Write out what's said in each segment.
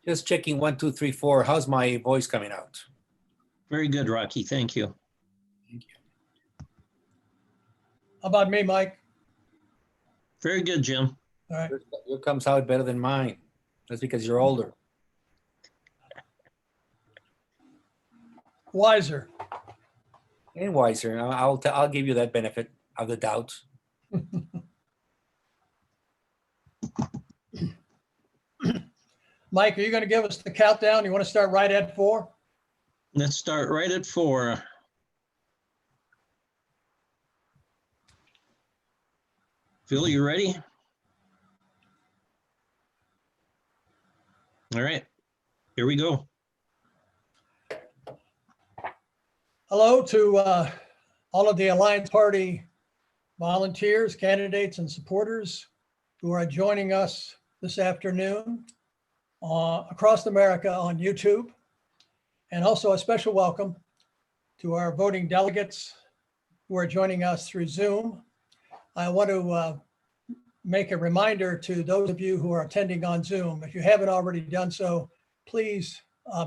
Just checking 1, 2, 3, 4. How's my voice coming out? Very good, Rocky. Thank you. Thank you. How about me, Mike? Very good, Jim. All right. Your comes out better than mine. That's because you're older. Wiser. And wiser. I'll give you that benefit of the doubt. Mike, are you going to give us the countdown? You want to start right at 4? Let's start right at 4. Phil, you ready? All right, here we go. Hello to all of the Alliance Party volunteers, candidates, and supporters who are joining us this afternoon across America on YouTube. And also a special welcome to our voting delegates who are joining us through Zoom. I want to make a reminder to those of you who are attending on Zoom. If you haven't already done so, please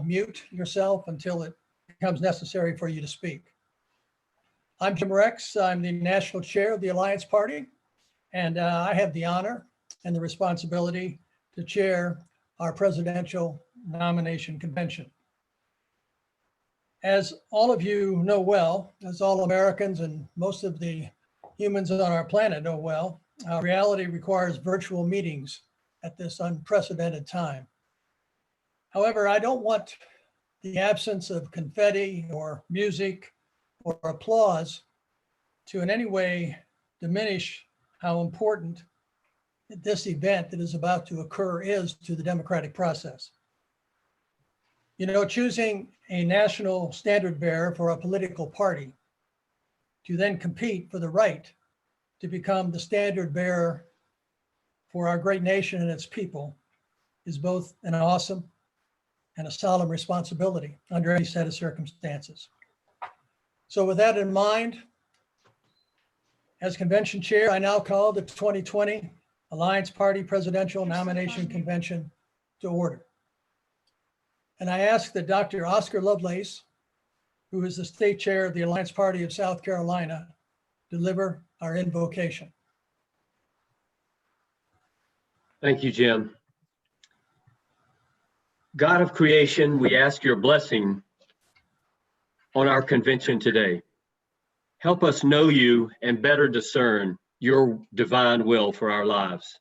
mute yourself until it becomes necessary for you to speak. I'm Jim Rex. I'm the National Chair of the Alliance Party, and I have the honor and the responsibility to chair our presidential nomination convention. As all of you know well, as all Americans and most of the humans on our planet know well, reality requires virtual meetings at this unprecedented time. However, I don't want the absence of confetti or music or applause to in any way diminish how important this event that is about to occur is to the democratic process. You know, choosing a national standard bearer for a political party to then compete for the right to become the standard bearer for our great nation and its people is both an awesome and a solemn responsibility under any set of circumstances. So with that in mind, as convention chair, I now call the 2020 Alliance Party Presidential Nomination Convention to order. And I ask that Dr. Oscar Lovelace, who is the state chair of the Alliance Party of South Carolina, deliver our invocation. Thank you, Jim. God of creation, we ask your blessing on our convention today. Help us know you and better discern your divine will for our lives.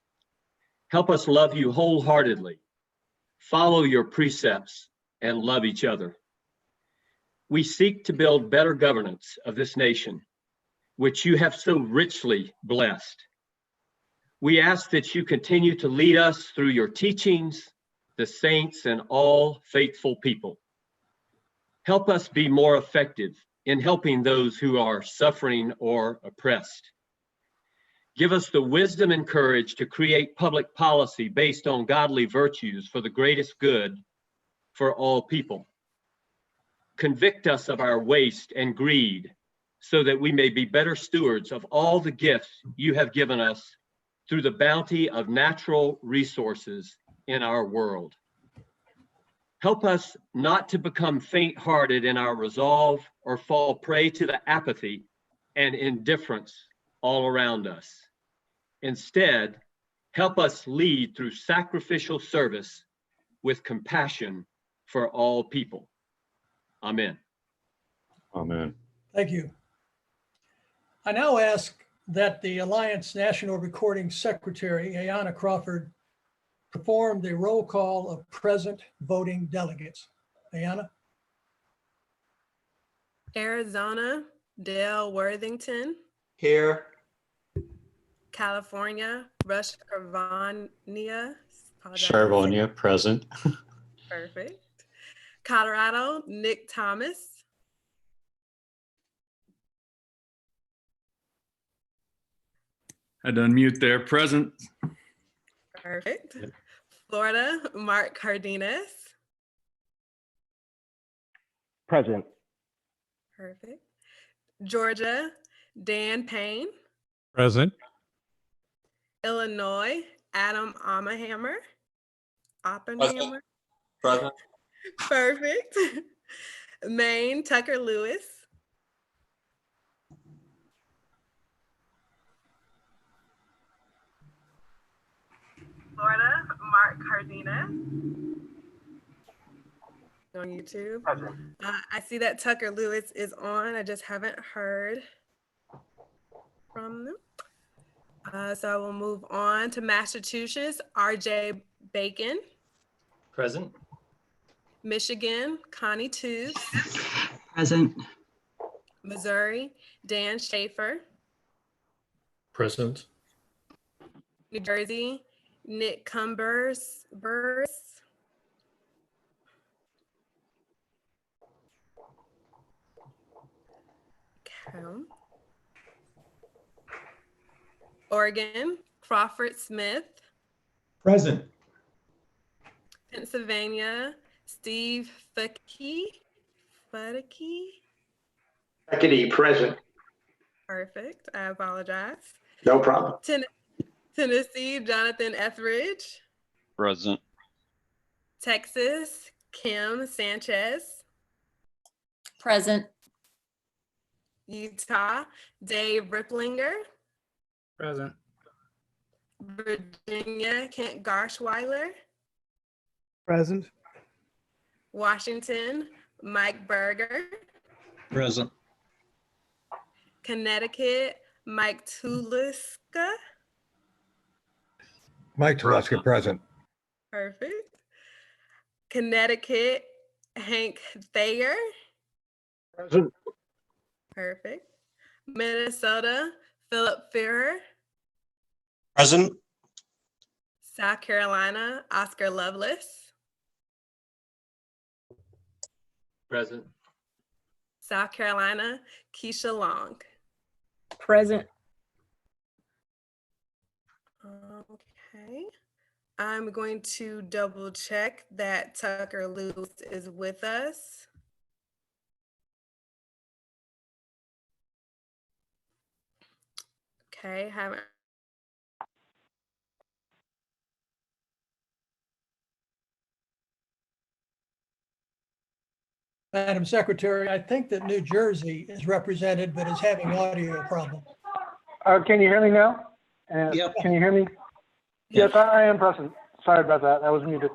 Help us love you wholeheartedly, follow your precepts, and love each other. We seek to build better governance of this nation, which you have so richly blessed. We ask that you continue to lead us through your teachings, the saints, and all faithful people. Help us be more effective in helping those who are suffering or oppressed. Give us the wisdom and courage to create public policy based on godly virtues for the greatest good for all people. Convict us of our waste and greed so that we may be better stewards of all the gifts you have given us through the bounty of natural resources in our world. Help us not to become faint-hearted in our resolve or fall prey to the apathy and indifference all around us. Instead, help us lead through sacrificial service with compassion for all people. Amen. Amen. Thank you. I now ask that the Alliance National Recording Secretary, Ayanna Crawford, perform the roll call of present voting delegates. Ayanna? Arizona, Dale Worthington. Here. California, Rush Carvania. Charvonia, present. Perfect. Colorado, Nick Thomas. Had to unmute there. Present. Perfect. Florida, Mark Cardenas. Present. Perfect. Georgia, Dan Payne. Present. Illinois, Adam Oppenheimer. Present. Perfect. Maine, Tucker Lewis. Florida, Mark Cardenas. On YouTube. I see that Tucker Lewis is on. I just haven't heard from them. So I will move on to Massachusetts, RJ Bacon. Present. Michigan, Connie Tooth. Present. Missouri, Dan Schaefer. Present. New Jersey, Nick Cumbers. Oregon, Crawford Smith. Present. Pennsylvania, Steve Fudke. Second, present. Perfect. I apologize. No problem. Tennessee, Jonathan Etheridge. Present. Texas, Kim Sanchez. Present. Utah, Dave Ripplinger. Present. Virginia, Kent Garschweiler. Present. Washington, Mike Berger. Present. Connecticut, Mike Tuliska. Mike Teleska, present. Perfect. Connecticut, Hank Thayer. Present. Perfect. Minnesota, Philip Ferrer. Present. South Carolina, Oscar Lovelace. Present. South Carolina, Keisha Long. Present. Okay. I'm going to double check that Tucker Lewis is with us. Okay, haven't. Madam Secretary, I think that New Jersey is represented, but is having audio problems. Can you hear me now? Yep. Can you hear me? Yes, I am present. Sorry about that. I was muted.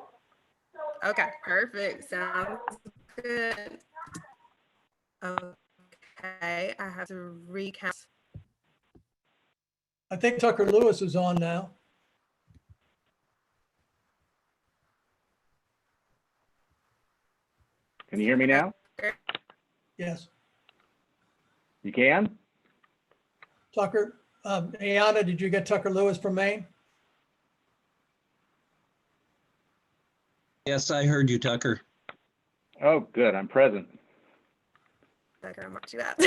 Okay, perfect. Sounds good. Okay, I have to recount. I think Tucker Lewis is on now. Can you hear me now? Yes. You can? Tucker, Ayana, did you get Tucker Lewis from Maine? Yes, I heard you, Tucker. Oh, good. I'm present. Tucker, I'll mark you out.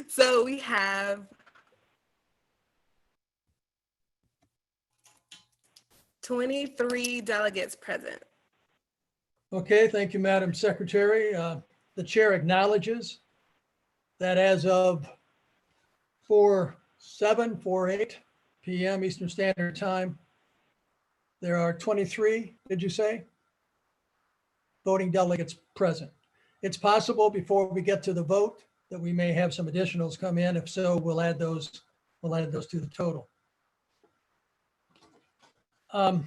So we have 23 delegates present. Okay, thank you, Madam Secretary. The chair acknowledges that as of 4:08 p.m. Eastern Standard Time, there are 23, did you say, voting delegates present. It's possible before we get to the vote that we may have some additionals come in. If so, we'll add those to the total. On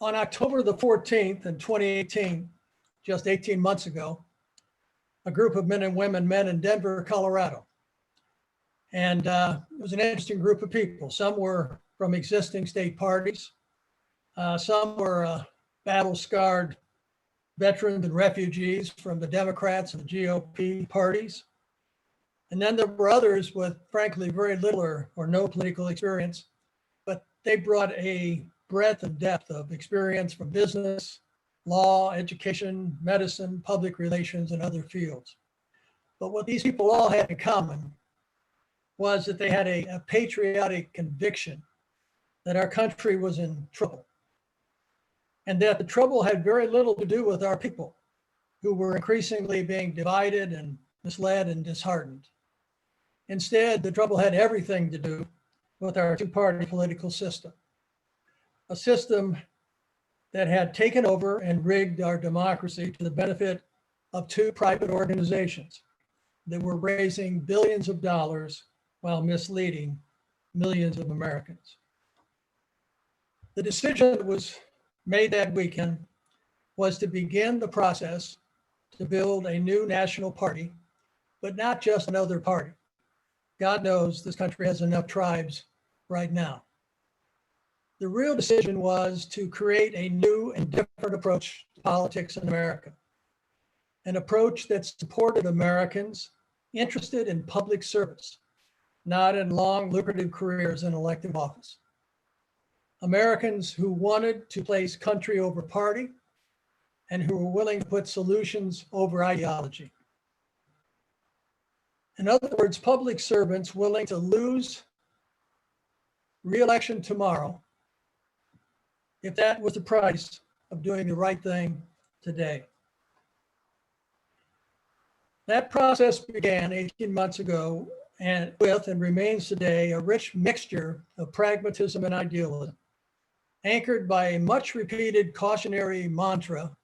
October the 14th in 2018, just 18 months ago, a group of men and women met in Denver, Colorado. And it was an interesting group of people. Some were from existing state parties. Some were battle-scarred veterans and refugees from the Democrats and the GOP parties. And then there were others with, frankly, very little or no political experience, but they brought a breadth and depth of experience from business, law, education, medicine, public relations, and other fields. But what these people all had in common was that they had a patriotic conviction that our country was in trouble, and that the trouble had very little to do with our people, who were increasingly being divided and misled and disheartened. Instead, the trouble had everything to do with our two-party political system, a system that had taken over and rigged our democracy to the benefit of two private organizations that were raising billions of dollars while misleading millions of Americans. The decision that was made that weekend was to begin the process to build a new national party, but not just another party. God knows this country has enough tribes right now. The real decision was to create a new and different approach to politics in America, an approach that supported Americans interested in public service, not in long, lucrative careers in elective office. Americans who wanted to place country over party and who were willing to put solutions over ideology. In other words, public servants willing to lose re-election tomorrow if that was the price of doing the right thing today. That process began 18 months ago and remains today a rich mixture of pragmatism and idealism, anchored by a much repeated cautionary mantra,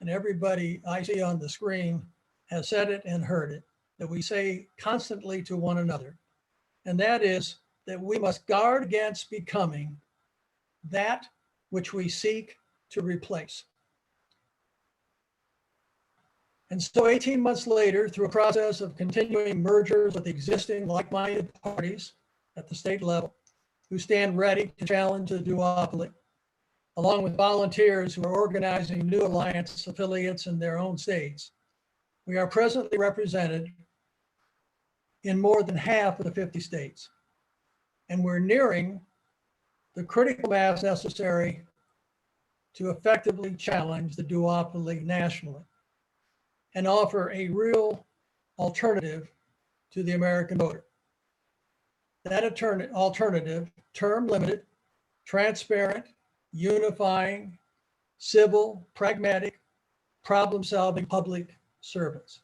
and everybody I see on the screen has said it and heard it, that we say constantly to one another, and that is that we must guard against becoming that which we seek to replace. And so 18 months later, through a process of continuing mergers with existing like-minded parties at the state level who stand ready to challenge the duopoly, along with volunteers who are organizing new alliance affiliates in their own states, we are presently represented in more than half of the 50 states. And we're nearing the critical mass necessary to effectively challenge the duopoly nationally and offer a real alternative to the American voter. That alternative, term limited, transparent, unifying, civil, pragmatic, problem-solving public service.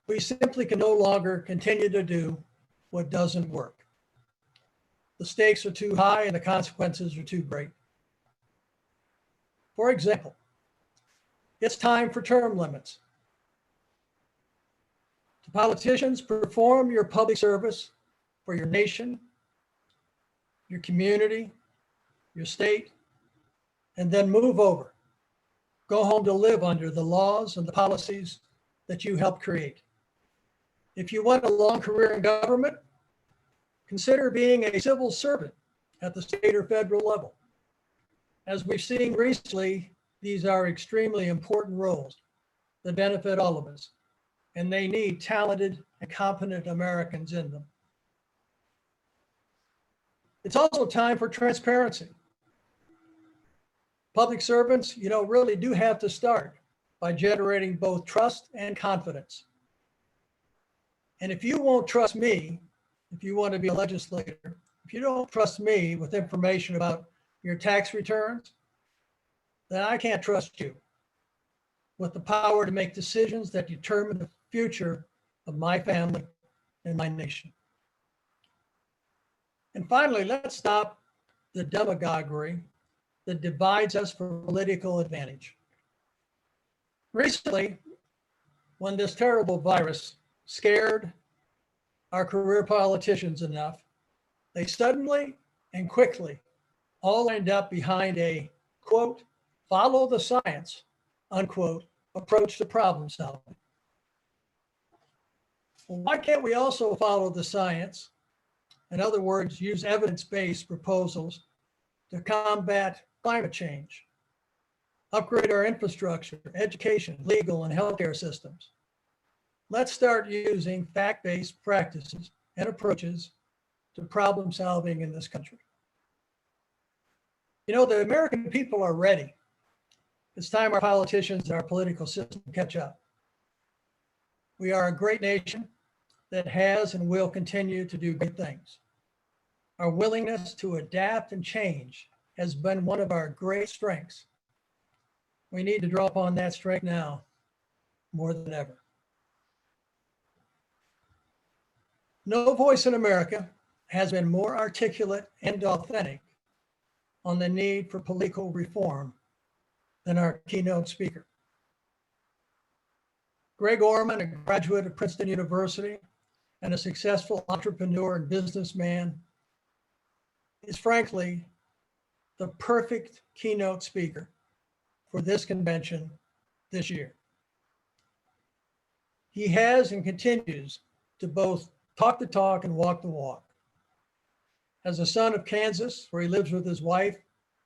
We simply can no longer continue to do what doesn't work. The stakes are too high and the consequences are too great. For example, it's time for term limits. To politicians, perform your public service for your nation, your community, your state, and then move over. Go home to live under the laws and the policies that you helped create. If you want a long career in government, consider being a civil servant at the state or federal level. As we've seen recently, these are extremely important roles that benefit all of us, and they need talented and competent Americans in them. It's also time for transparency. Public servants, really do have to start by generating both trust and confidence. And if you won't trust me, if you want to be a legislator, if you don't trust me with information about your tax returns, then I can't trust you with the power to make decisions that determine the future of my family and my nation. And finally, let's stop the demagoguery that divides us for political advantage. Recently, when this terrible virus scared our career politicians enough, they suddenly and quickly all end up behind a, quote, follow the science, unquote, approach to problem solving. Well, why can't we also follow the science? In other words, use evidence-based proposals to combat climate change, upgrade our infrastructure, education, legal, and healthcare systems. Let's start using fact-based practices and approaches to problem solving in this country. The American people are ready. It's time our politicians and our political system catch up. We are a great nation that has and will continue to do great things. Our willingness to adapt and change has been one of our great strengths. We need to draw upon that strength now more than ever. No voice in America has been more articulate and authentic on the need for political reform than our keynote speaker. Greg Orman, a graduate of Princeton University and a successful entrepreneur and businessman, is frankly the perfect keynote speaker for this convention this year. He has and continues to both talk the talk and walk the walk. As a son of Kansas, where he lives with his wife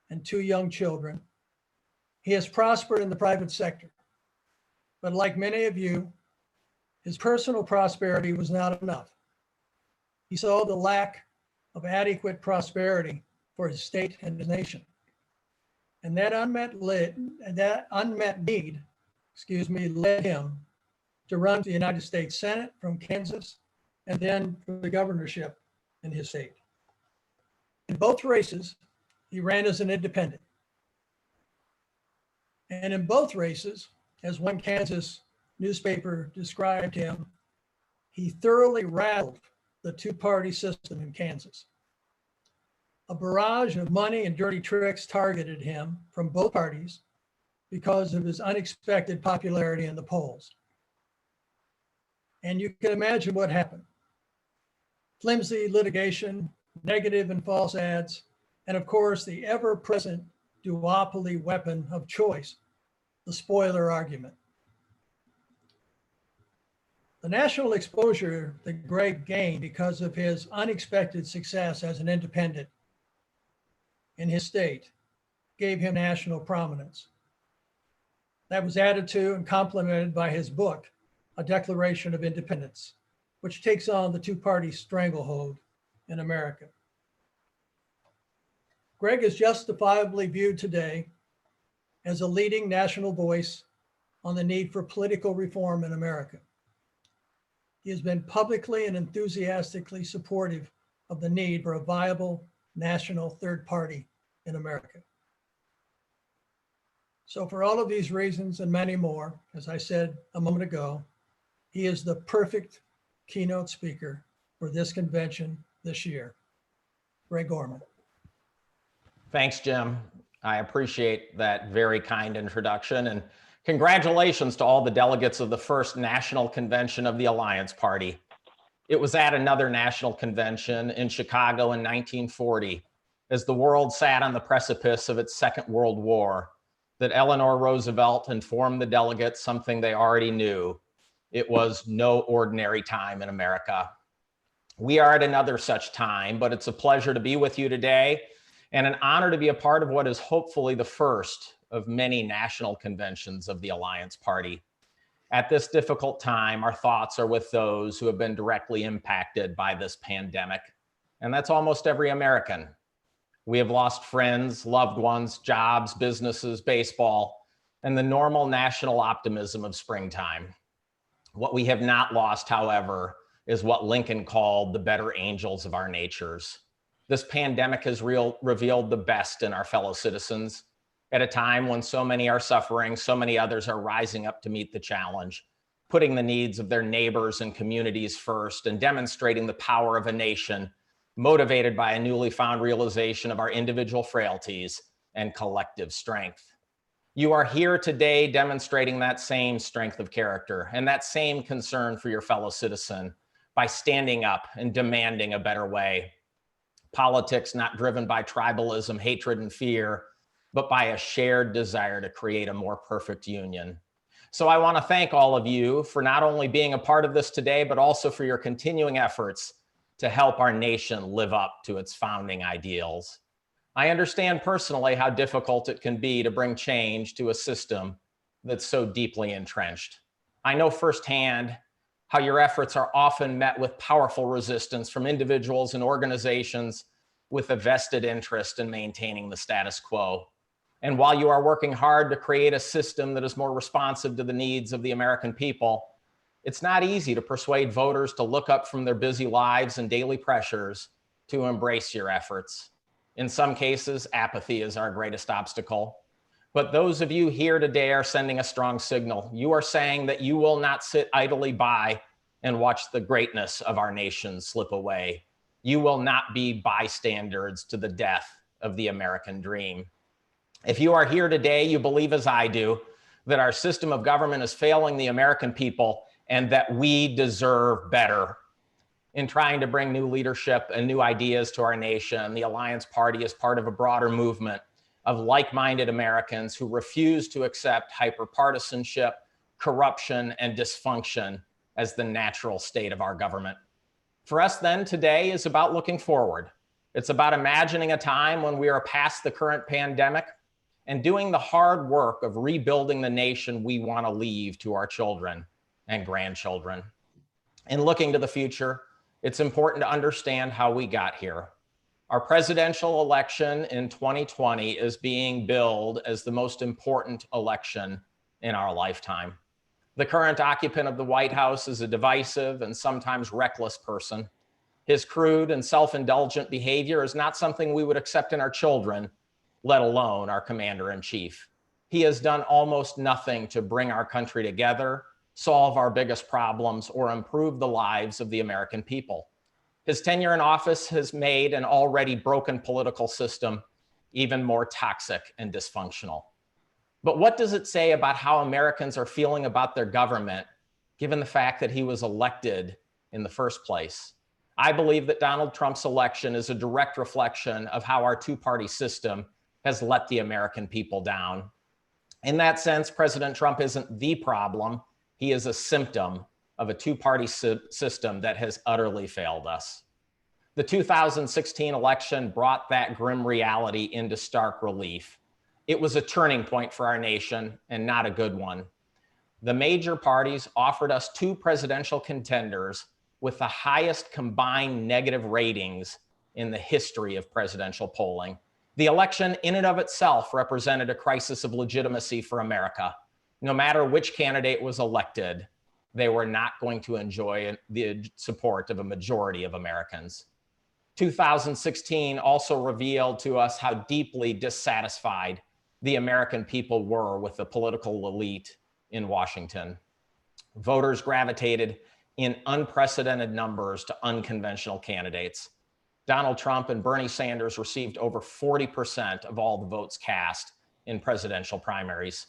and 2 young children, he has prospered in the private sector. But like many of you, his personal prosperity was not enough. He saw the lack of adequate prosperity for his state and his nation. And that unmet need, led him to run for the United States Senate from Kansas and then for the governorship in his state. In both races, he ran as an independent. And in both races, as one Kansas newspaper described him, he thoroughly rattled the 2-party system in Kansas. A barrage of money and dirty tricks targeted him from both parties because of his unexpected popularity in the polls. And you can imagine what happened. Flimsy litigation, negative and false ads, and of course, the ever-present duopoly weapon of choice, the spoiler argument. The national exposure that Greg gained because of his unexpected success as an independent in his state gave him national prominence. That was added to and complemented by his book, A Declaration of Independence, which takes on the 2-party stranglehold in America. Greg is justifiably viewed today as a leading national voice on the need for political reform in America. He has been publicly and enthusiastically supportive of the need for a viable national third party in America. So for all of these reasons and many more, as I said a moment ago, he is the perfect keynote speaker for this convention this year. Greg Orman. Thanks, Jim. I appreciate that very kind introduction, and congratulations to all the delegates of the first national convention of the Alliance Party. It was at another national convention in Chicago in 1940, as the world sat on the precipice of its Second World War, that Eleanor Roosevelt informed the delegates something they already knew. It was no ordinary time in America. We are at another such time, but it's a pleasure to be with you today and an honor to be a part of what is hopefully the first of many national conventions of the Alliance Party. At this difficult time, our thoughts are with those who have been directly impacted by this pandemic, and that's almost every American. We have lost friends, loved ones, jobs, businesses, baseball, and the normal national optimism of springtime. What we have not lost, however, is what Lincoln called the better angels of our natures. This pandemic has revealed the best in our fellow citizens at a time when so many are suffering, so many others are rising up to meet the challenge, putting the needs of their neighbors and communities first, and demonstrating the power of a nation motivated by a newly found realization of our individual frailties and collective strength. You are here today demonstrating that same strength of character and that same concern for your fellow citizen by standing up and demanding a better way. Politics not driven by tribalism, hatred, and fear, but by a shared desire to create a more perfect union. So I want to thank all of you for not only being a part of this today, but also for your continuing efforts to help our nation live up to its founding ideals. I understand personally how difficult it can be to bring change to a system that's so deeply entrenched. I know firsthand how your efforts are often met with powerful resistance from individuals and organizations with a vested interest in maintaining the status quo. And while you are working hard to create a system that is more responsive to the needs of the American people, it's not easy to persuade voters to look up from their busy lives and daily pressures to embrace your efforts. In some cases, apathy is our greatest obstacle. But those of you here today are sending a strong signal. You are saying that you will not sit idly by and watch the greatness of our nation slip away. You will not be bystanders to the death of the American dream. If you are here today, you believe as I do that our system of government is failing the American people and that we deserve better. In trying to bring new leadership and new ideas to our nation, the Alliance Party is part of a broader movement of like-minded Americans who refuse to accept hyperpartisanship, corruption, and dysfunction as the natural state of our government. For us then, today is about looking forward. It's about imagining a time when we are past the current pandemic and doing the hard work of rebuilding the nation we want to leave to our children and grandchildren. In looking to the future, it's important to understand how we got here. Our presidential election in 2020 is being billed as the most important election in our lifetime. The current occupant of the White House is a divisive and sometimes reckless person. His crude and self-indulgent behavior is not something we would accept in our children, let alone our commander-in-chief. He has done almost nothing to bring our country together, solve our biggest problems, or improve the lives of the American people. His tenure in office has made an already broken political system even more toxic and dysfunctional. But what does it say about how Americans are feeling about their government, given the fact that he was elected in the first place? I believe that Donald Trump's election is a direct reflection of how our two-party system has let the American people down. In that sense, President Trump isn't the problem. He is a symptom of a two-party system that has utterly failed us. The 2016 election brought that grim reality into stark relief. It was a turning point for our nation and not a good one. The major parties offered us two presidential contenders with the highest combined negative ratings in the history of presidential polling. The election in and of itself represented a crisis of legitimacy for America. No matter which candidate was elected, they were not going to enjoy the support of a majority of Americans. 2016 also revealed to us how deeply dissatisfied the American people were with the political elite in Washington. Voters gravitated in unprecedented numbers to unconventional candidates. Donald Trump and Bernie Sanders received over 40% of all the votes cast in presidential primaries.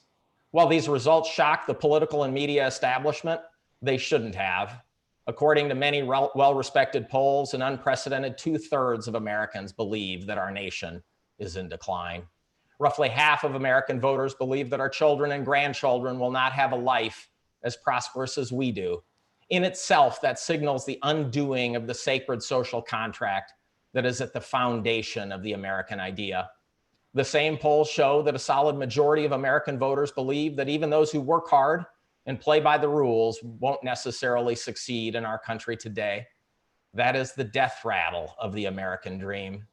While these results shocked the political and media establishment, they shouldn't have. According to many well-respected polls, an unprecedented 2/3 of Americans believe that our nation is in decline. Roughly half of American voters believe that our children and grandchildren will not have a life as prosperous as we do. In itself, that signals the undoing of the sacred social contract that is at the foundation of the American idea. The same polls show that a solid majority of American voters believe that even those who work hard and play by the rules won't necessarily succeed in our country today. That is the death rattle of the American dream.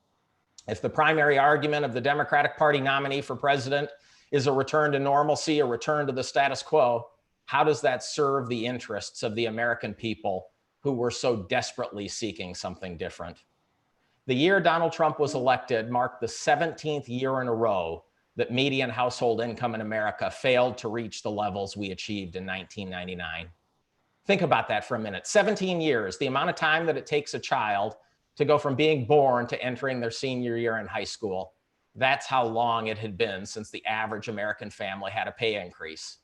If the primary argument of the Democratic Party nominee for president is a return to normalcy, a return to the status quo, how does that serve the interests of the American people who were so desperately seeking something different? The year Donald Trump was elected marked the 17th year in a row that median household income in America failed to reach the levels we achieved in 1999. Think about that for a minute. 17 years, the amount of time that it takes a child to go from being born to entering their senior year in high school. That's how long it had been since the average American family had a pay increase.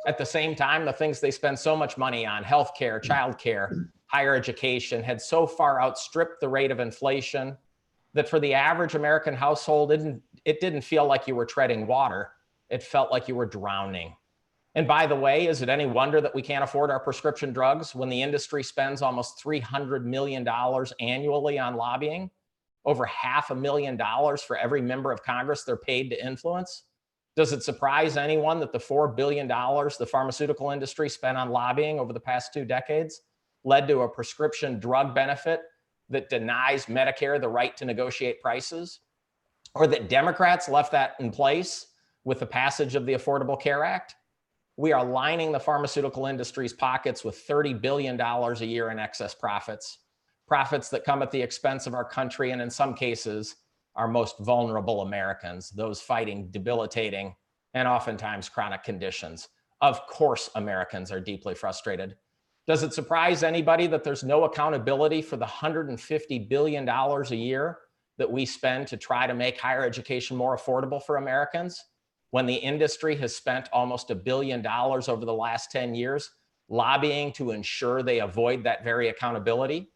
At the same time, the things they spend so much money on, healthcare, childcare, higher education, had so far outstripped the rate of inflation that for the average American household, it didn't feel like you were treading water. It felt like you were drowning. And by the way, is it any wonder that we can't afford our prescription drugs when the industry spends almost $300 million annually on lobbying? Over $500,000 for every member of Congress they're paid to influence? Does it surprise anyone that the $4 billion the pharmaceutical industry spent on lobbying over the past 2 decades led to a prescription drug benefit that denies Medicare the right to negotiate prices? Or that Democrats left that in place with the passage of the Affordable Care Act? We are lining the pharmaceutical industry's pockets with $30 billion a year in excess profits, profits that come at the expense of our country and in some cases, our most vulnerable Americans, those fighting debilitating and oftentimes chronic conditions. Of course, Americans are deeply frustrated. Does it surprise anybody that there's no accountability for the $150 billion a year that we spend to try to make higher education more affordable for Americans, when the industry has spent almost $1 billion over the last 10 years lobbying to ensure they avoid that very accountability?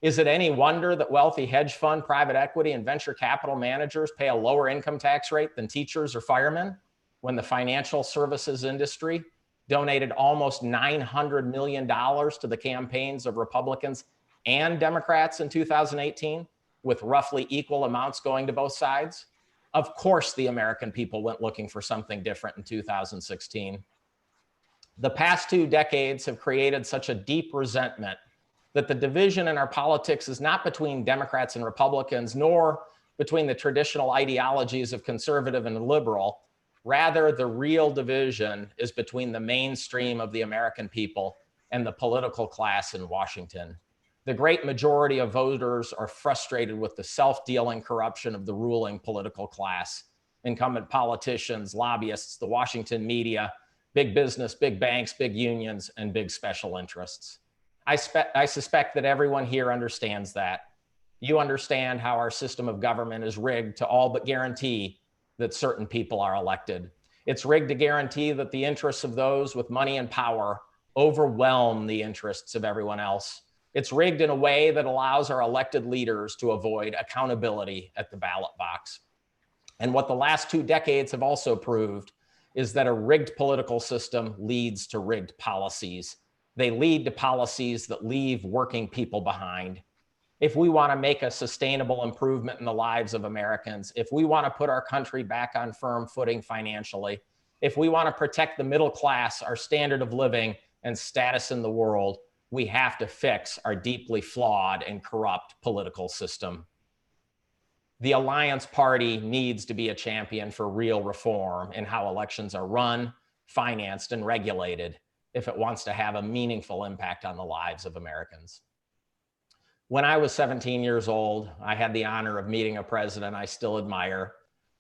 Is it any wonder that wealthy hedge fund, private equity, and venture capital managers pay a lower income tax rate than teachers or firemen, when the financial services industry donated almost $900 million to the campaigns of Republicans and Democrats in 2018, with roughly equal amounts going to both sides? Of course, the American people went looking for something different in 2016. The past 2 decades have created such a deep resentment that the division in our politics is not between Democrats and Republicans, nor between the traditional ideologies of conservative and liberal. Rather, the real division is between the mainstream of the American people and the political class in Washington. The great majority of voters are frustrated with the self-dealing corruption of the ruling political class, incumbent politicians, lobbyists, the Washington media, big business, big banks, big unions, and big special interests. I suspect that everyone here understands that. You understand how our system of government is rigged to all but guarantee that certain people are elected. It's rigged to guarantee that the interests of those with money and power overwhelm the interests of everyone else. It's rigged in a way that allows our elected leaders to avoid accountability at the ballot box. And what the last 2 decades have also proved is that a rigged political system leads to rigged policies. They lead to policies that leave working people behind. If we want to make a sustainable improvement in the lives of Americans, if we want to put our country back on firm footing financially, if we want to protect the middle class, our standard of living, and status in the world, we have to fix our deeply flawed and corrupt political system. The Alliance Party needs to be a champion for real reform in how elections are run, financed, and regulated if it wants to have a meaningful impact on the lives of Americans. When I was 17 years old, I had the honor of meeting a president I still admire.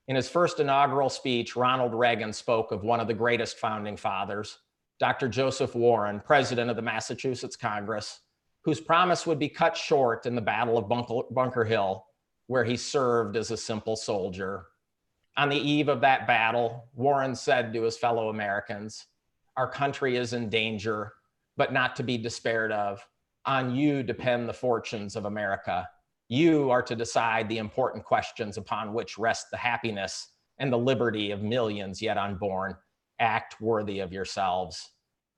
In his first inaugural speech, Ronald Reagan spoke of one of the greatest founding fathers, Dr. Joseph Warren, president of the Massachusetts Congress, whose promise would be cut short in the Battle of Bunker Hill, where he served as a simple soldier. On the eve of that battle, Warren said to his fellow Americans, "Our country is in danger, but not to be despaired of. On you depend the fortunes of America. You are to decide the important questions upon which rest the happiness and the liberty of millions yet unborn. Act worthy of yourselves."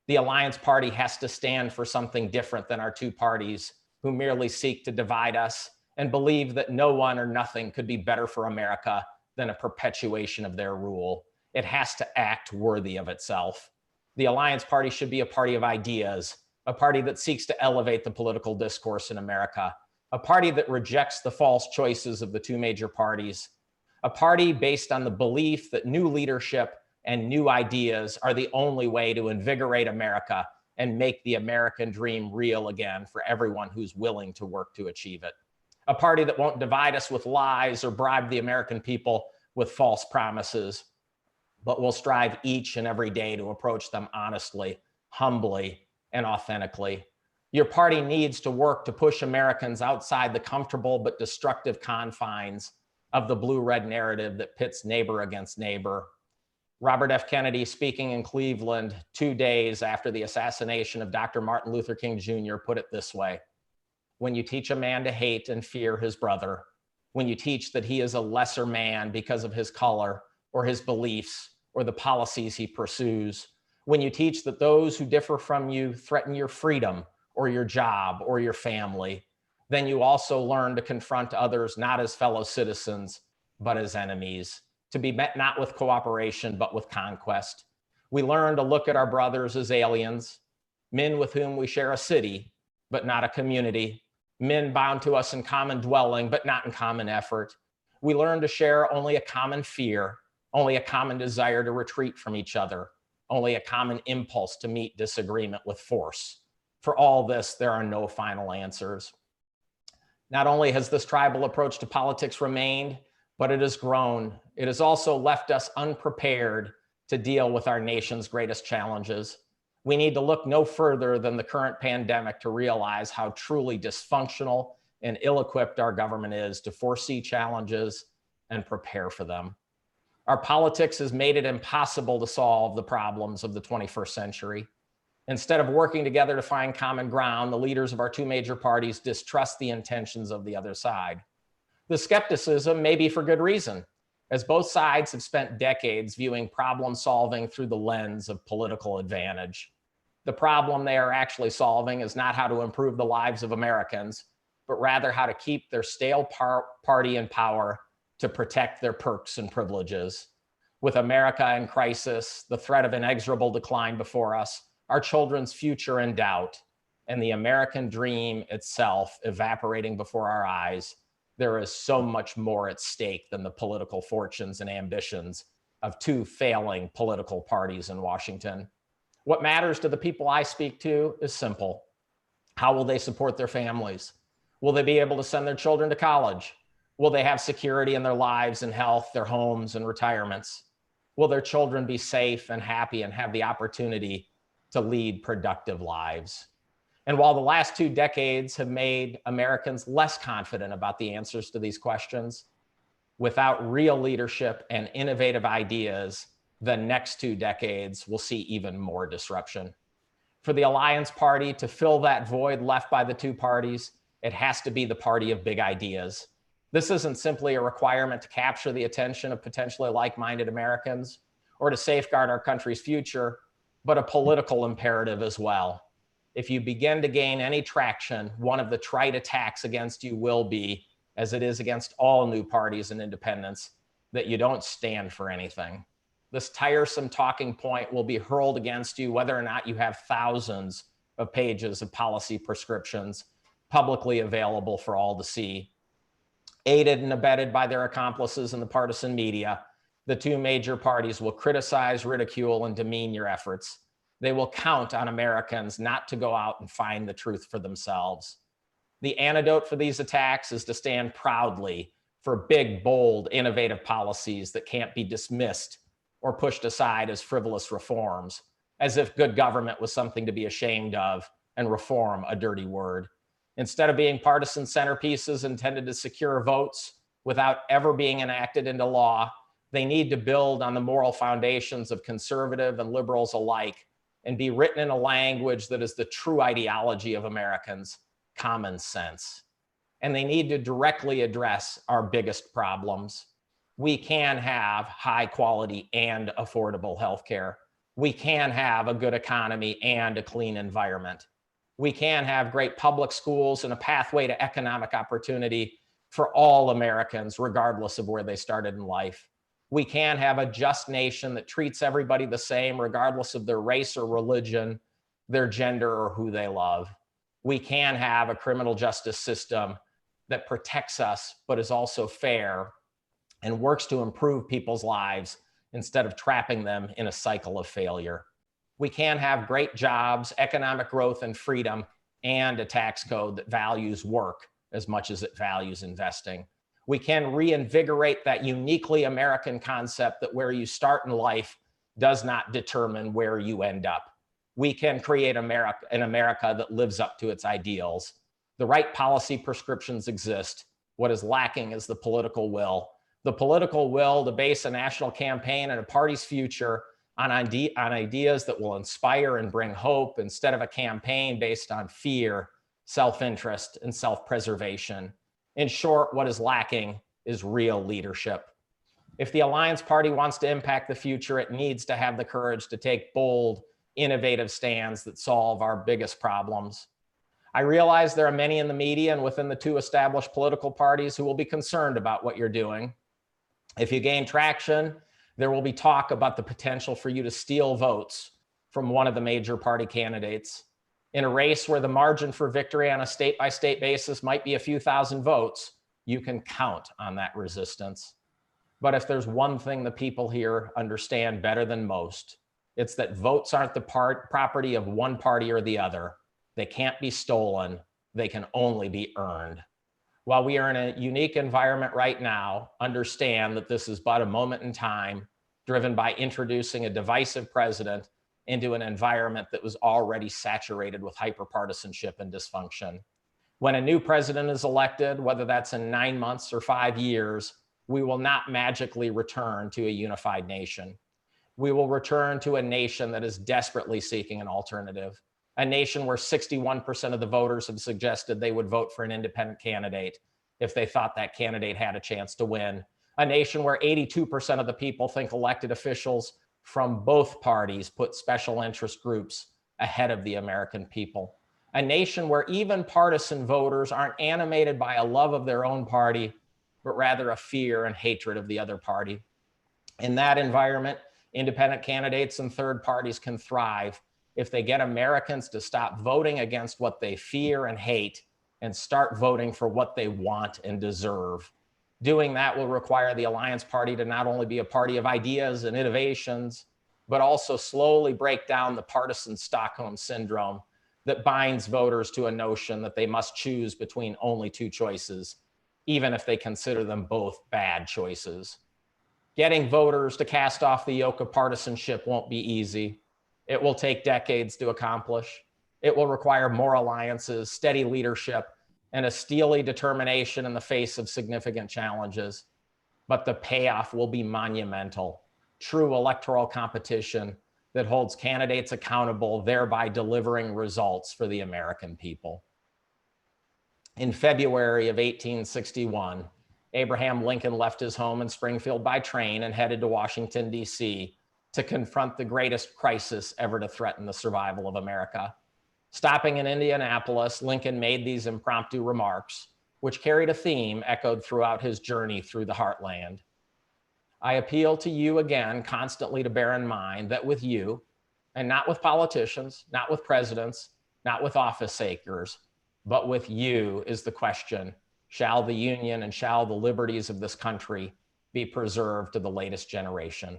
The Alliance Party has to stand for something different than our 2 parties who merely seek to divide us and believe that no one or nothing could be better for America than a perpetuation of their rule. It has to act worthy of itself. The Alliance Party should be a party of ideas, a party that seeks to elevate the political discourse in America, a party that rejects the false choices of the 2 major parties, a party based on the belief that new leadership and new ideas are the only way to invigorate America and make the American dream real again for everyone who's willing to work to achieve it. A party that won't divide us with lies or bribe the American people with false promises, but will strive each and every day to approach them honestly, humbly, and authentically. Your party needs to work to push Americans outside the comfortable but destructive confines of the blue-red narrative that pits neighbor against neighbor. Robert F. Kennedy, speaking in Cleveland 2 days after the assassination of Dr. Martin Luther King Jr., put it this way: "When you teach a man to hate and fear his brother, when you teach that he is a lesser man because of his color or his beliefs or the policies he pursues, when you teach that those who differ from you threaten your freedom or your job or your family, then you also learn to confront others not as fellow citizens, but as enemies, to be met not with cooperation, but with conquest. We learn to look at our brothers as aliens, men with whom we share a city, but not a community, men bound to us in common dwelling, but not in common effort. We learn to share only a common fear, only a common desire to retreat from each other, only a common impulse to meet disagreement with force. For all this, there are no final answers." Not only has this tribal approach to politics remained, but it has grown. It has also left us unprepared to deal with our nation's greatest challenges. We need to look no further than the current pandemic to realize how truly dysfunctional and ill-equipped our government is to foresee challenges and prepare for them. Our politics has made it impossible to solve the problems of the 21st century. Instead of working together to find common ground, the leaders of our two major parties distrust the intentions of the other side. The skepticism may be for good reason, as both sides have spent decades viewing problem solving through the lens of political advantage. The problem they are actually solving is not how to improve the lives of Americans, but rather how to keep their stale party in power to protect their perks and privileges. With America in crisis, the threat of inexorable decline before us, our children's future in doubt, and the American dream itself evaporating before our eyes, there is so much more at stake than the political fortunes and ambitions of two failing political parties in Washington. What matters to the people I speak to is simple. How will they support their families? Will they be able to send their children to college? Will they have security in their lives and health, their homes and retirements? Will their children be safe and happy and have the opportunity to lead productive lives? And while the last 2 decades have made Americans less confident about the answers to these questions, without real leadership and innovative ideas, the next 2 decades will see even more disruption. For the Alliance Party to fill that void left by the two parties, it has to be the party of big ideas. This isn't simply a requirement to capture the attention of potentially like-minded Americans or to safeguard our country's future, but a political imperative as well. If you begin to gain any traction, one of the trite attacks against you will be, as it is against all new parties and independents, that you don't stand for anything. This tiresome talking point will be hurled against you whether or not you have thousands of pages of policy prescriptions publicly available for all to see. Aided and abetted by their accomplices in the partisan media, the two major parties will criticize, ridicule, and demean your efforts. They will count on Americans not to go out and find the truth for themselves. The antidote for these attacks is to stand proudly for big, bold, innovative policies that can't be dismissed or pushed aside as frivolous reforms, as if good government was something to be ashamed of and reform a dirty word. Instead of being partisan centerpieces intended to secure votes without ever being enacted into law, they need to build on the moral foundations of conservative and liberals alike and be written in a language that is the true ideology of Americans, common sense. And they need to directly address our biggest problems. We can have high quality and affordable healthcare. We can have a good economy and a clean environment. We can have great public schools and a pathway to economic opportunity for all Americans, regardless of where they started in life. We can have a just nation that treats everybody the same, regardless of their race or religion, their gender, or who they love. We can have a criminal justice system that protects us, but is also fair and works to improve people's lives instead of trapping them in a cycle of failure. We can have great jobs, economic growth, and freedom, and a tax code that values work as much as it values investing. We can reinvigorate that uniquely American concept that where you start in life does not determine where you end up. We can create an America that lives up to its ideals. The right policy prescriptions exist. What is lacking is the political will. The political will to base a national campaign and a party's future on ideas that will inspire and bring hope instead of a campaign based on fear, self-interest, and self-preservation. In short, what is lacking is real leadership. If the Alliance Party wants to impact the future, it needs to have the courage to take bold, innovative stands that solve our biggest problems. I realize there are many in the media and within the two established political parties who will be concerned about what you're doing. If you gain traction, there will be talk about the potential for you to steal votes from one of the major party candidates. In a race where the margin for victory on a state-by-state basis might be a few thousand votes, you can count on that resistance. But if there's one thing the people here understand better than most, it's that votes aren't the property of one party or the other. They can't be stolen. They can only be earned. While we are in a unique environment right now, understand that this is but a moment in time, driven by introducing a divisive president into an environment that was already saturated with hyperpartisanship and dysfunction. When a new president is elected, whether that's in 9 months or 5 years, we will not magically return to a unified nation. We will return to a nation that is desperately seeking an alternative, a nation where 61% of the voters have suggested they would vote for an independent candidate if they thought that candidate had a chance to win, a nation where 82% of the people think elected officials from both parties put special interest groups ahead of the American people, a nation where even partisan voters aren't animated by a love of their own party, but rather a fear and hatred of the other party. In that environment, independent candidates and third parties can thrive if they get Americans to stop voting against what they fear and hate and start voting for what they want and deserve. Doing that will require the Alliance Party to not only be a party of ideas and innovations, but also slowly break down the partisan Stockholm syndrome that binds voters to a notion that they must choose between only two choices, even if they consider them both bad choices. Getting voters to cast off the yoke of partisanship won't be easy. It will take decades to accomplish. It will require more alliances, steady leadership, and a steely determination in the face of significant challenges. But the payoff will be monumental. True electoral competition that holds candidates accountable, thereby delivering results for the American people. In February of 1861, Abraham Lincoln left his home in Springfield by train and headed to Washington, D.C. to confront the greatest crisis ever to threaten the survival of America. Stopping in Indianapolis, Lincoln made these impromptu remarks, which carried a theme echoed throughout his journey through the heartland. I appeal to you again constantly to bear in mind that with you, and not with politicians, not with presidents, not with office seekers, but with you is the question: shall the Union and shall the liberties of this country be preserved to the latest generation?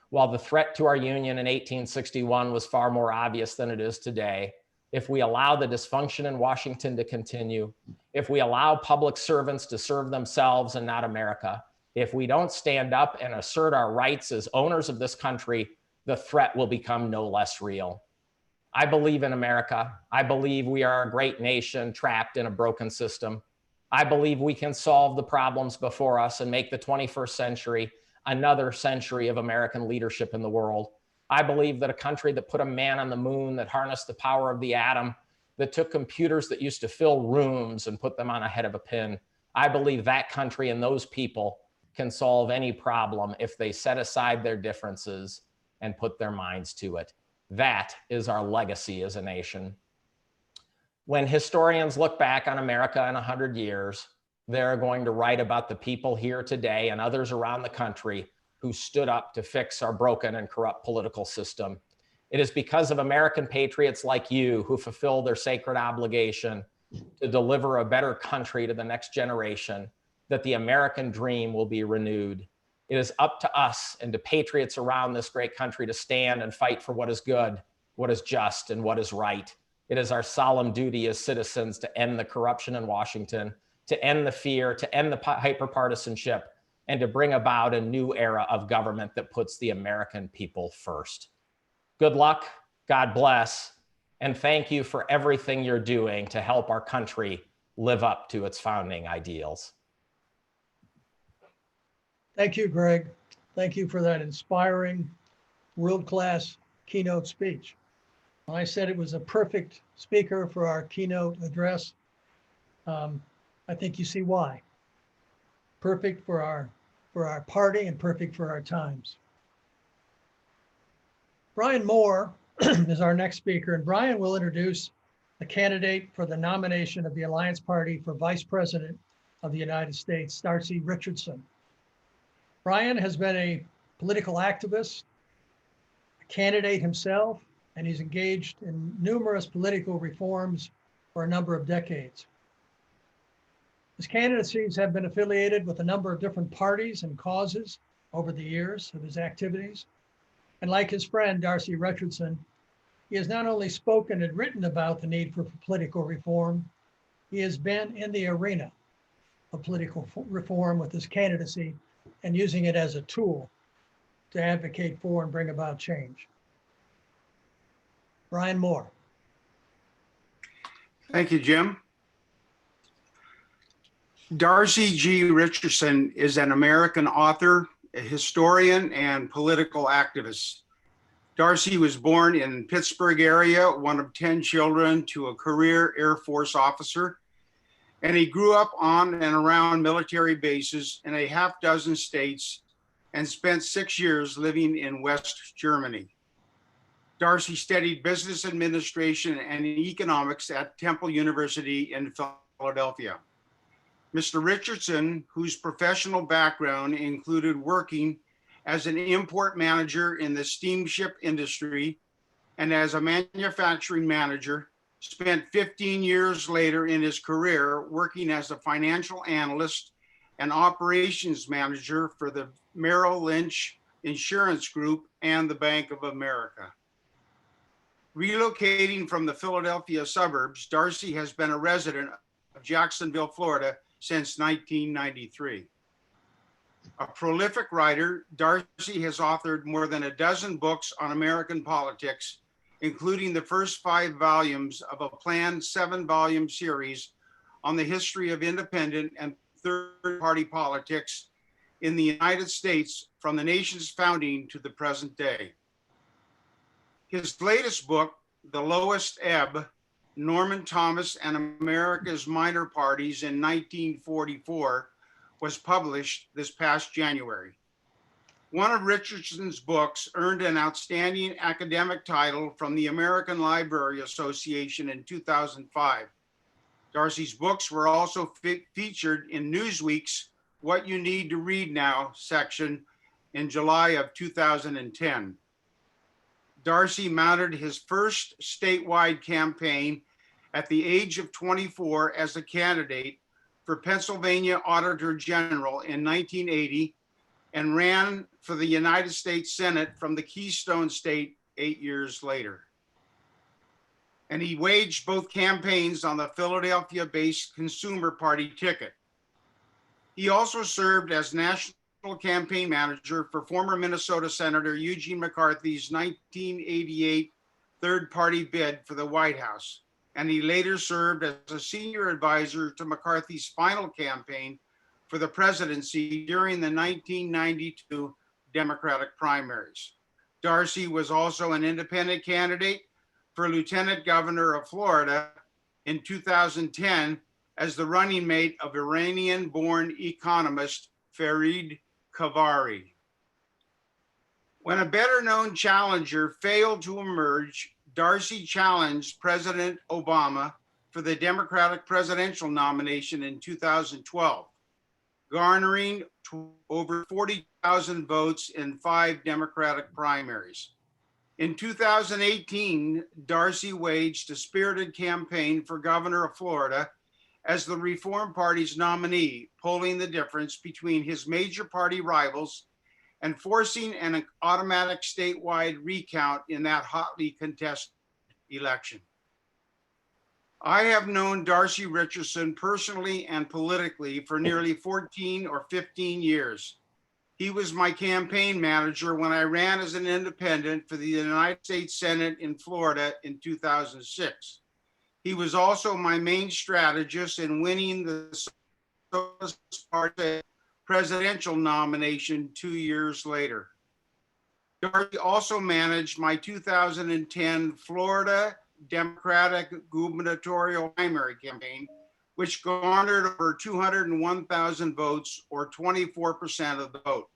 While the threat to our Union in 1861 was far more obvious than it is today, if we allow the dysfunction in Washington to continue, if we allow public servants to serve themselves and not America, if we don't stand up and assert our rights as owners of this country, the threat will become no less real. I believe in America. I believe we are a great nation trapped in a broken system. I believe we can solve the problems before us and make the 21st century another century of American leadership in the world. I believe that a country that put a man on the moon, that harnessed the power of the atom, that took computers that used to fill rooms and put them on a head of a pin, I believe that country and those people can solve any problem if they set aside their differences and put their minds to it. That is our legacy as a nation. When historians look back on America in 100 years, they're going to write about the people here today and others around the country who stood up to fix our broken and corrupt political system. It is because of American patriots like you who fulfill their sacred obligation to deliver a better country to the next generation that the American dream will be renewed. It is up to us and to patriots around this great country to stand and fight for what is good, what is just, and what is right. It is our solemn duty as citizens to end the corruption in Washington, to end the fear, to end the hyperpartisanship, and to bring about a new era of government that puts the American people first. Good luck, God bless, and thank you for everything you're doing to help our country live up to its founding ideals. Thank you, Greg. Thank you for that inspiring, world-class keynote speech. I said it was a perfect speaker for our keynote address. I think you see why. Perfect for our party and perfect for our times. Brian Moore is our next speaker, and Brian will introduce the candidate for the nomination of the Alliance Party for Vice President of the United States, Darcy Richardson. Brian has been a political activist, a candidate himself, and he's engaged in numerous political reforms for a number of decades. His candidacies have been affiliated with a number of different parties and causes over the years of his activities. And like his friend, Darcy Richardson, he has not only spoken and written about the need for political reform, he has been in the arena of political reform with his candidacy and using it as a tool to advocate for and bring about change. Brian Moore. Thank you, Jim. Darcy G. Richardson is an American author, a historian, and political activist. Darcy was born in Pittsburgh area, one of 10 children to a career Air Force officer, and he grew up on and around military bases in a half dozen states and spent 6 years living in West Germany. Darcy studied business administration and economics at Temple University in Philadelphia. Mr. Richardson, whose professional background included working as an import manager in the steamship industry and as a manufacturing manager, spent 15 years later in his career working as a financial analyst and operations manager for the Merrill Lynch Insurance Group and the Bank of America. Relocating from the Philadelphia suburbs, Darcy has been a resident of Jacksonville, Florida since 1993. A prolific writer, Darcy has authored more than a dozen books on American politics, including the first 5 volumes of a planned 7-volume series on the history of independent and third-party politics in the United States from the nation's founding to the present day. His latest book, The Lowest Ebb, Norman Thomas and America's Minor Parties in 1944, was published this past January. One of Richardson's books earned an outstanding academic title from the American Library Association in 2005. Darcy's books were also featured in Newsweek's What You Need to Read Now section in July of 2010. Darcy mounted his first statewide campaign at the age of 24 as a candidate for Pennsylvania Auditor General in 1980 and ran for the United States Senate from the Keystone State 8 years later. And he waged both campaigns on the Philadelphia-based Consumer Party ticket. He also served as national campaign manager for former Minnesota Senator Eugene McCarthy's 1988 third-party bid for the White House. And he later served as a senior advisor to McCarthy's final campaign for the presidency during the 1992 Democratic primaries. Darcy was also an independent candidate for Lieutenant Governor of Florida in 2010 as the running mate of Iranian-born economist Fareed Kavari. When a better-known challenger failed to emerge, Darcy challenged President Obama for the Democratic presidential nomination in 2012, garnering over 40,000 votes in 5 Democratic primaries. In 2018, Darcy waged a spirited campaign for governor of Florida as the Reform Party's nominee, polling the difference between his major party rivals and forcing an automatic statewide recount in that hotly contested election. I have known Darcy Richardson personally and politically for nearly 14 or 15 years. He was my campaign manager when I ran as an independent for the United States Senate in Florida in 2006. He was also my main strategist in winning the Socialist Party presidential nomination 2 years later. Darcy also managed my 2010 Florida Democratic gubernatorial primary campaign, which garnered over 201,000 votes, or 24% of the vote.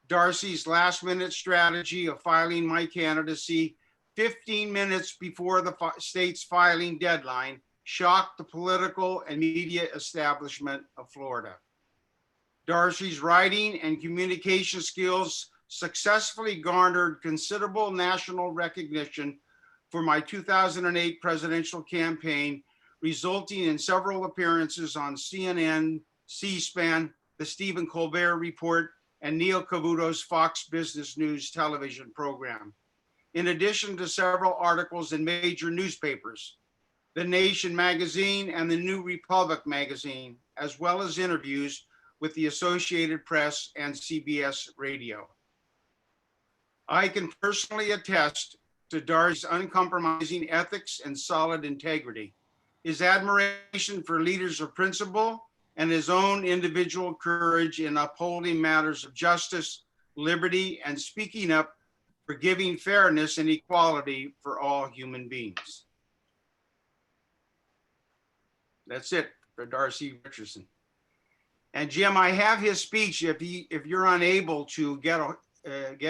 Darcy's last-minute strategy of filing my candidacy 15 minutes before the state's filing deadline shocked the political and media establishment of Florida. Darcy's writing and communication skills successfully garnered considerable national recognition for my 2008 presidential campaign, resulting in several appearances on CNN, C-SPAN, the Stephen Colbert Report, and Neil Cavuto's Fox Business News television program. In addition to several articles in major newspapers, The Nation magazine and the New Republic magazine, as well as interviews with the Associated Press and CBS Radio. I can personally attest to Darcy's uncompromising ethics and solid integrity, his admiration for leaders of principle, and his own individual courage in upholding matters of justice, liberty, and speaking up for giving fairness and equality for all human beings. That's it for Darcy Richardson. And Jim, I have his speech. If you're unable to get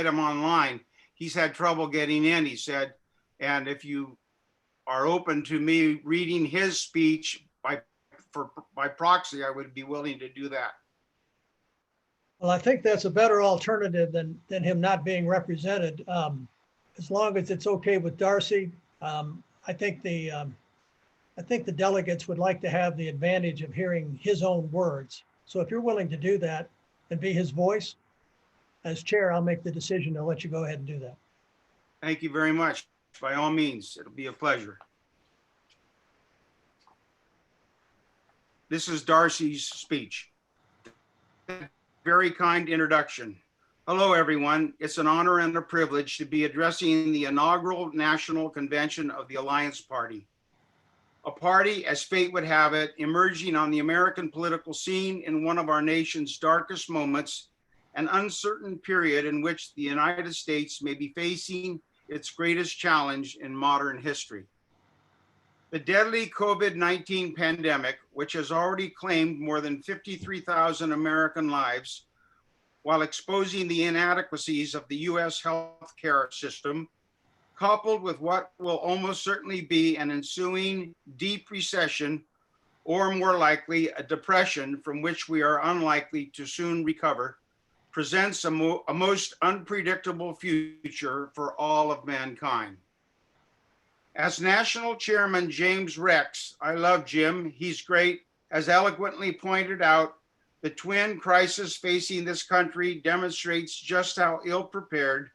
him online, he's had trouble getting in, he said. And if you are open to me reading his speech by proxy, I would be willing to do that. Well, I think that's a better alternative than him not being represented. As long as it's okay with Darcy, I think the delegates would like to have the advantage of hearing his own words. So if you're willing to do that and be his voice, as chair, I'll make the decision to let you go ahead and do that. Thank you very much. By all means, it'll be a pleasure. This is Darcy's speech. Very kind introduction. Hello, everyone. It's an honor and a privilege to be addressing the inaugural National Convention of the Alliance Party. A party, as fate would have it, emerging on the American political scene in one of our nation's darkest moments, an uncertain period in which the United States may be facing its greatest challenge in modern history. The deadly COVID-19 pandemic, which has already claimed more than 53,000 American lives, while exposing the inadequacies of the US healthcare system, coupled with what will almost certainly be an ensuing deep recession, or more likely a depression from which we are unlikely to soon recover, presents a most unpredictable future for all of mankind. As National Chairman James Rex, I love Jim, he's great, has eloquently pointed out, the twin crisis facing this country demonstrates just how ill-prepared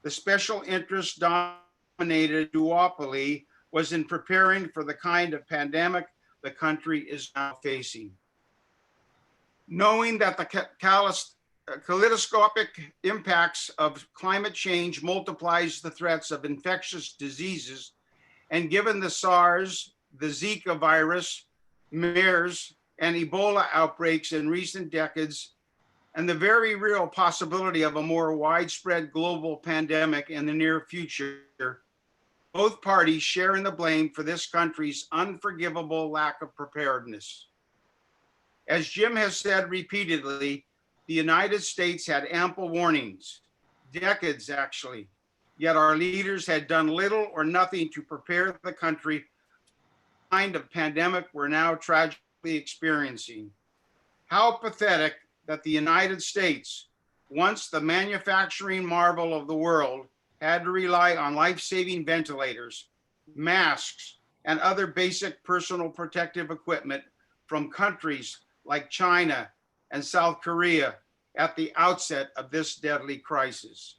the special interest dominated duopoly was in preparing for the kind of pandemic the country is now facing. Knowing that the kaleidoscopic impacts of climate change multiplies the threats of infectious diseases, and given the SARS, the Zika virus, MERS, and Ebola outbreaks in recent decades, and the very real possibility of a more widespread global pandemic in the near future, both parties share in the blame for this country's unforgivable lack of preparedness. As Jim has said repeatedly, the United States had ample warnings, decades actually, yet our leaders had done little or nothing to prepare the country for the kind of pandemic we're now tragically experiencing. How pathetic that the United States, once the manufacturing marvel of the world, had to rely on life-saving ventilators, masks, and other basic personal protective equipment from countries like China and South Korea at the outset of this deadly crisis.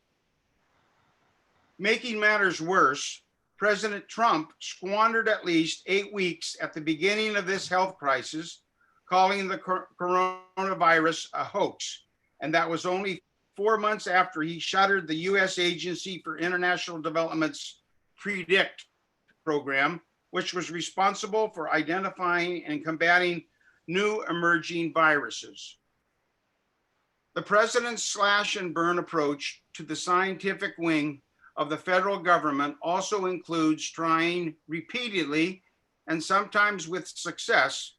Making matters worse, President Trump squandered at least 8 weeks at the beginning of this health crisis, calling the coronavirus a hoax. And that was only 4 months after he shuttered the US Agency for International Development's PREDICT program, which was responsible for identifying and combating new emerging viruses. The president's slash and burn approach to the scientific wing of the federal government also includes trying repeatedly, and sometimes with success,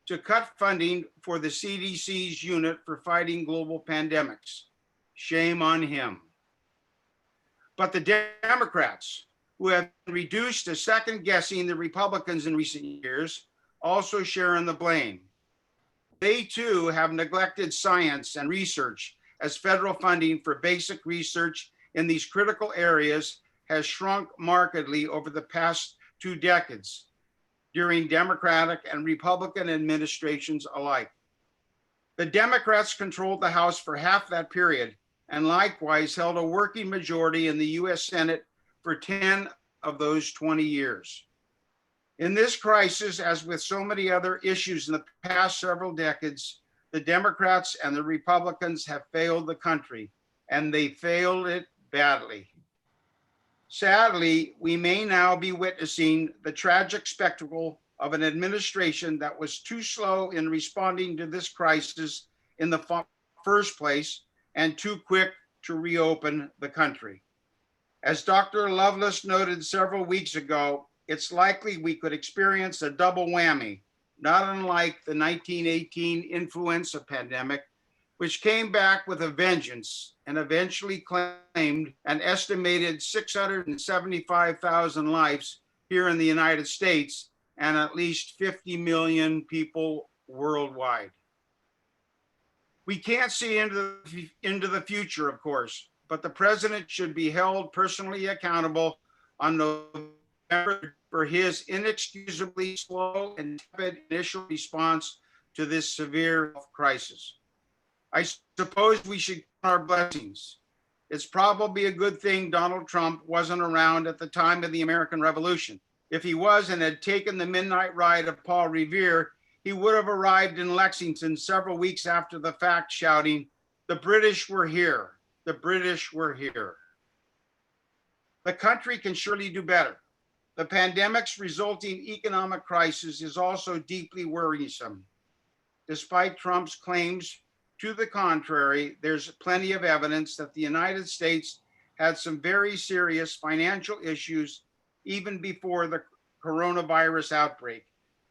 to cut funding for the CDC's unit for fighting global pandemics. Shame on him. But the Democrats, who have been reduced to second guessing the Republicans in recent years, also share in the blame. They too have neglected science and research, as federal funding for basic research in these critical areas has shrunk markedly over the past 2 decades during Democratic and Republican administrations alike. The Democrats controlled the House for half that period and likewise held a working majority in the US Senate for 10 of those 20 years. In this crisis, as with so many other issues in the past several decades, the Democrats and the Republicans have failed the country, and they failed it badly. Sadly, we may now be witnessing the tragic spectacle of an administration that was too slow in responding to this crisis in the first place and too quick to reopen the country. As Dr. Lovelace noted several weeks ago, it's likely we could experience a double whammy, not unlike the 1918 influenza pandemic, which came back with a vengeance and eventually claimed an estimated 675,000 lives here in the United States and at least 50 million people worldwide. We can't see into the future, of course, but the president should be held personally accountable on November for his inexcusably slow and tepid initial response to this severe health crisis. I suppose we should count our blessings. It's probably a good thing Donald Trump wasn't around at the time of the American Revolution. If he was and had taken the midnight ride of Paul Revere, he would have arrived in Lexington several weeks after the fact, shouting, "The British were here. The British were here." The country can surely do better. The pandemic's resulting economic crisis is also deeply worrisome. Despite Trump's claims to the contrary, there's plenty of evidence that the United States had some very serious financial issues even before the coronavirus outbreak,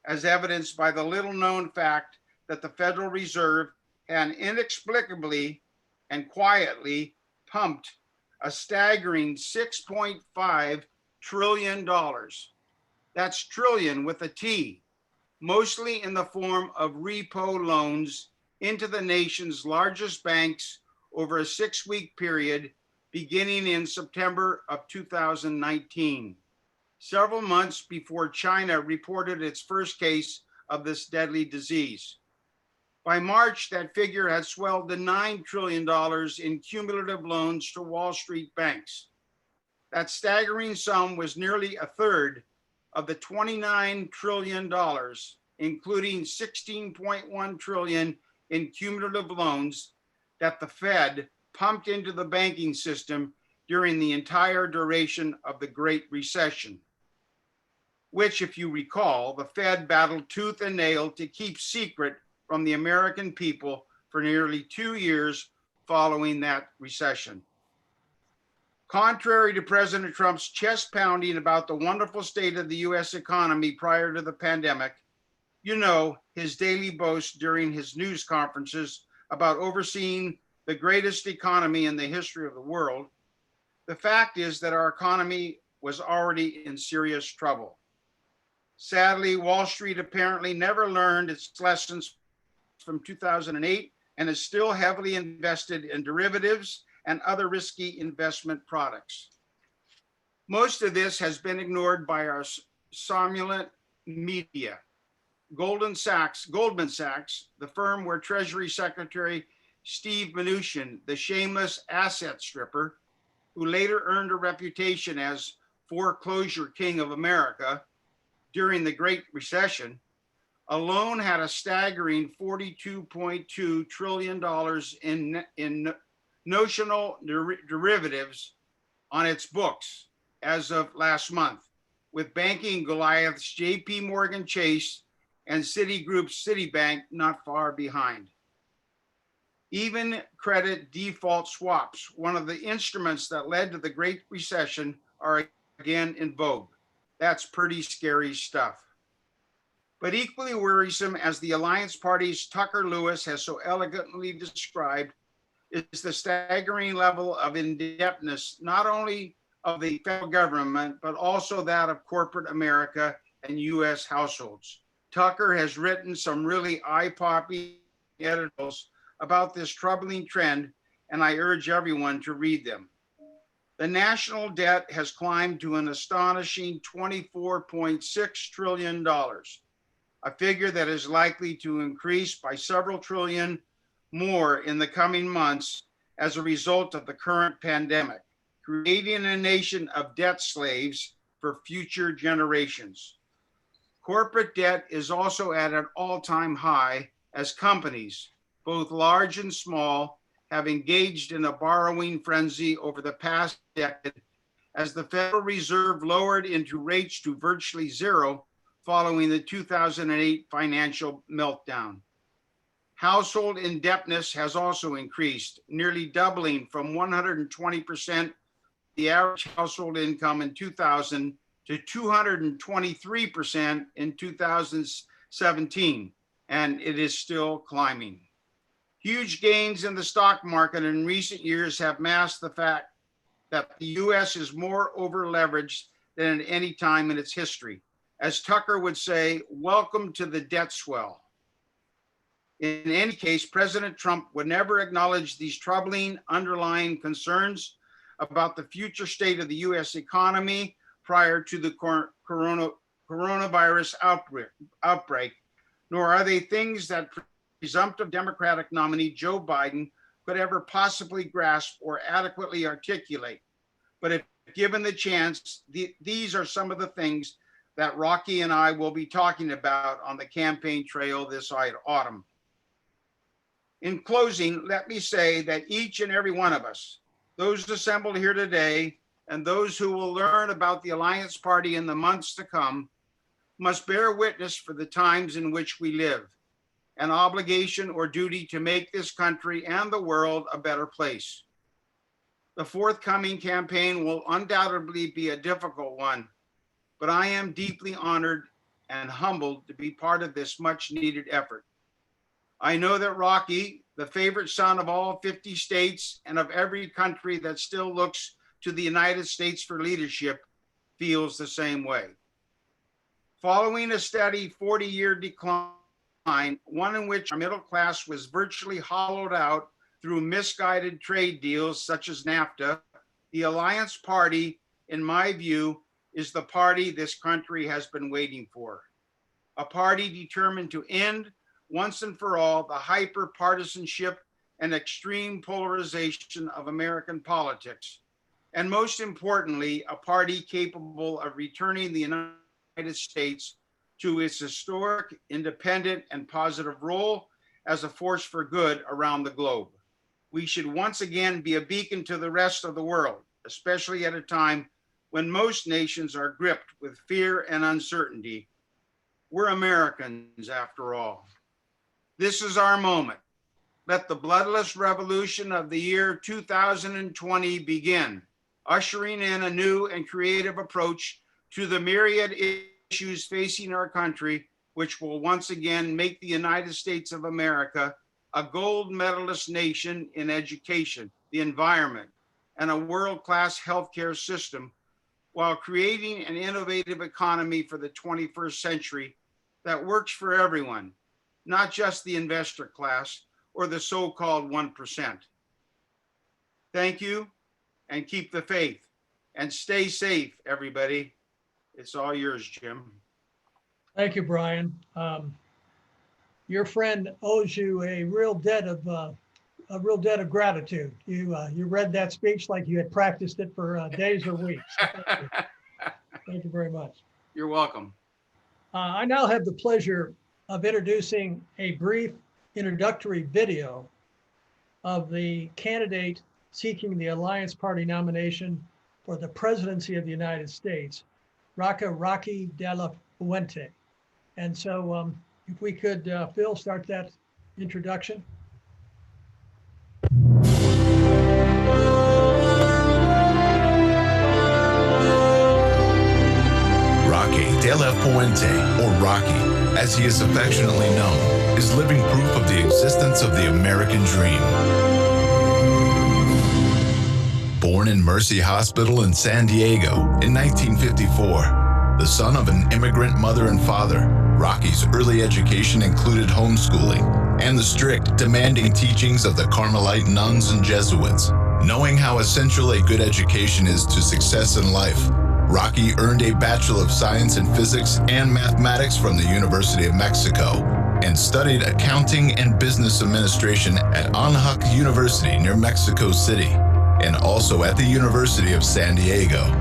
as evidenced by the little-known fact that the Federal Reserve had inexplicably and quietly pumped a staggering $6.5 trillion. That's trillion with a T, mostly in the form of repo loans into the nation's largest banks over a 6-week period beginning in September of 2019, several months before China reported its first case of this deadly disease. By March, that figure had swelled to $9 trillion in cumulative loans to Wall Street banks. That staggering sum was nearly a third of the $29 trillion, including $16.1 trillion in cumulative loans that the Fed pumped into the banking system during the entire duration of the Great Recession, which, if you recall, the Fed battled tooth and nail to keep secret from the American people for nearly 2 years following that recession. Contrary to President Trump's chest pounding about the wonderful state of the US economy prior to the pandemic, you know, his daily boast during his news conferences about overseeing the greatest economy in the history of the world, the fact is that our economy was already in serious trouble. Sadly, Wall Street apparently never learned its lessons from 2008 and is still heavily invested in derivatives and other risky investment products. Most of this has been ignored by our somnolent media. Goldman Sachs, the firm where Treasury Secretary Steve Mnuchin, the shameless asset stripper, who later earned a reputation as foreclosure king of America during the Great Recession, alone had a staggering $42.2 trillion in notional derivatives on its books as of last month, with banking Goliaths JP Morgan Chase and Citigroup's Citibank not far behind. Even credit default swaps, one of the instruments that led to the Great Recession, are again in vogue. That's pretty scary stuff. But equally worrisome, as the Alliance Party's Tucker Lewis has so elegantly described, is the staggering level of indebtedness, not only of the federal government, but also that of corporate America and US households. Tucker has written some really eye-popping editorials about this troubling trend, and I urge everyone to read them. The national debt has climbed to an astonishing $24.6 trillion, a figure that is likely to increase by several trillion more in the coming months as a result of the current pandemic, creating a nation of debt slaves for future generations. Corporate debt is also at an all-time high as companies, both large and small, have engaged in a borrowing frenzy over the past decade as the Federal Reserve lowered interest rates to virtually zero following the 2008 financial meltdown. Household indebtedness has also increased, nearly doubling from 120% the average household income in 2000 to 223% in 2017, and it is still climbing. Huge gains in the stock market in recent years have masked the fact that the US is more over-leveraged than at any time in its history. As Tucker would say, welcome to the debt swell. In any case, President Trump would never acknowledge these troubling underlying concerns about the future state of the US economy prior to the coronavirus outbreak, nor are they things that presumptive Democratic nominee Joe Biden could ever possibly grasp or adequately articulate. But if given the chance, these are some of the things that Roque and I will be talking about on the campaign trail this autumn. In closing, let me say that each and every one of us, those assembled here today and those who will learn about the Alliance Party in the months to come, must bear witness for the times in which we live, an obligation or duty to make this country and the world a better place. The forthcoming campaign will undoubtedly be a difficult one, but I am deeply honored and humbled to be part of this much needed effort. I know that Roque, the favorite son of all 50 states and of every country that still looks to the United States for leadership, feels the same way. Following a steady 40-year decline, one in which our middle class was virtually hollowed out through misguided trade deals such as NAFTA, the Alliance Party, in my view, is the party this country has been waiting for. A party determined to end once and for all the hyper-partisanship and extreme polarization of American politics. And most importantly, a party capable of returning the United States to its historic, independent, and positive role as a force for good around the globe. We should once again be a beacon to the rest of the world, especially at a time when most nations are gripped with fear and uncertainty. We're Americans, after all. This is our moment. Let the bloodless revolution of the year 2020 begin, ushering in a new and creative approach to the myriad issues facing our country, which will once again make the United States of America a gold medalist nation in education, the environment, and a world-class healthcare system, while creating an innovative economy for the 21st century that works for everyone, not just the investor class or the so-called 1%. Thank you, and keep the faith, and stay safe, everybody. It's all yours, Jim. Thank you, Brian. Your friend owes you a real debt of gratitude. You read that speech like you had practiced it for days or weeks. So thank you. Thank you very much. You're welcome. I now have the pleasure of introducing a brief introductory video of the candidate seeking the Alliance Party nomination for the presidency of the United States, Roque de la Fuente. And so if we could, Phil, start that introduction. Roque de la Fuente, or Roque, as he is affectionately known, is living proof of the existence of the American dream. Born in Mercy Hospital in San Diego in 1954, the son of an immigrant mother and father, Roque's early education included homeschooling and the strict, demanding teachings of the Carmelite nuns and Jesuits. Knowing how essential a good education is to success in life, Roque earned a Bachelor of Science in Physics and Mathematics from the University of Mexico and studied accounting and business administration at Anáhuac University near Mexico City and also at the University of San Diego.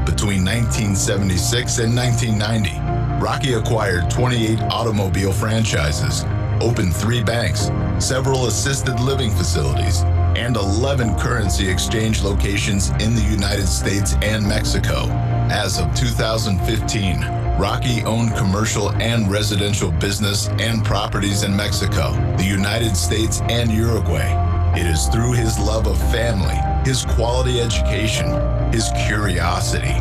Between 1976 and 1990, Roque acquired 28 automobile franchises, opened 3 banks, several assisted living facilities, and 11 currency exchange locations in the United States and Mexico. As of 2015, Roque owned commercial and residential business and properties in Mexico, the United States, and Uruguay. It is through his love of family, his quality education, his curiosity,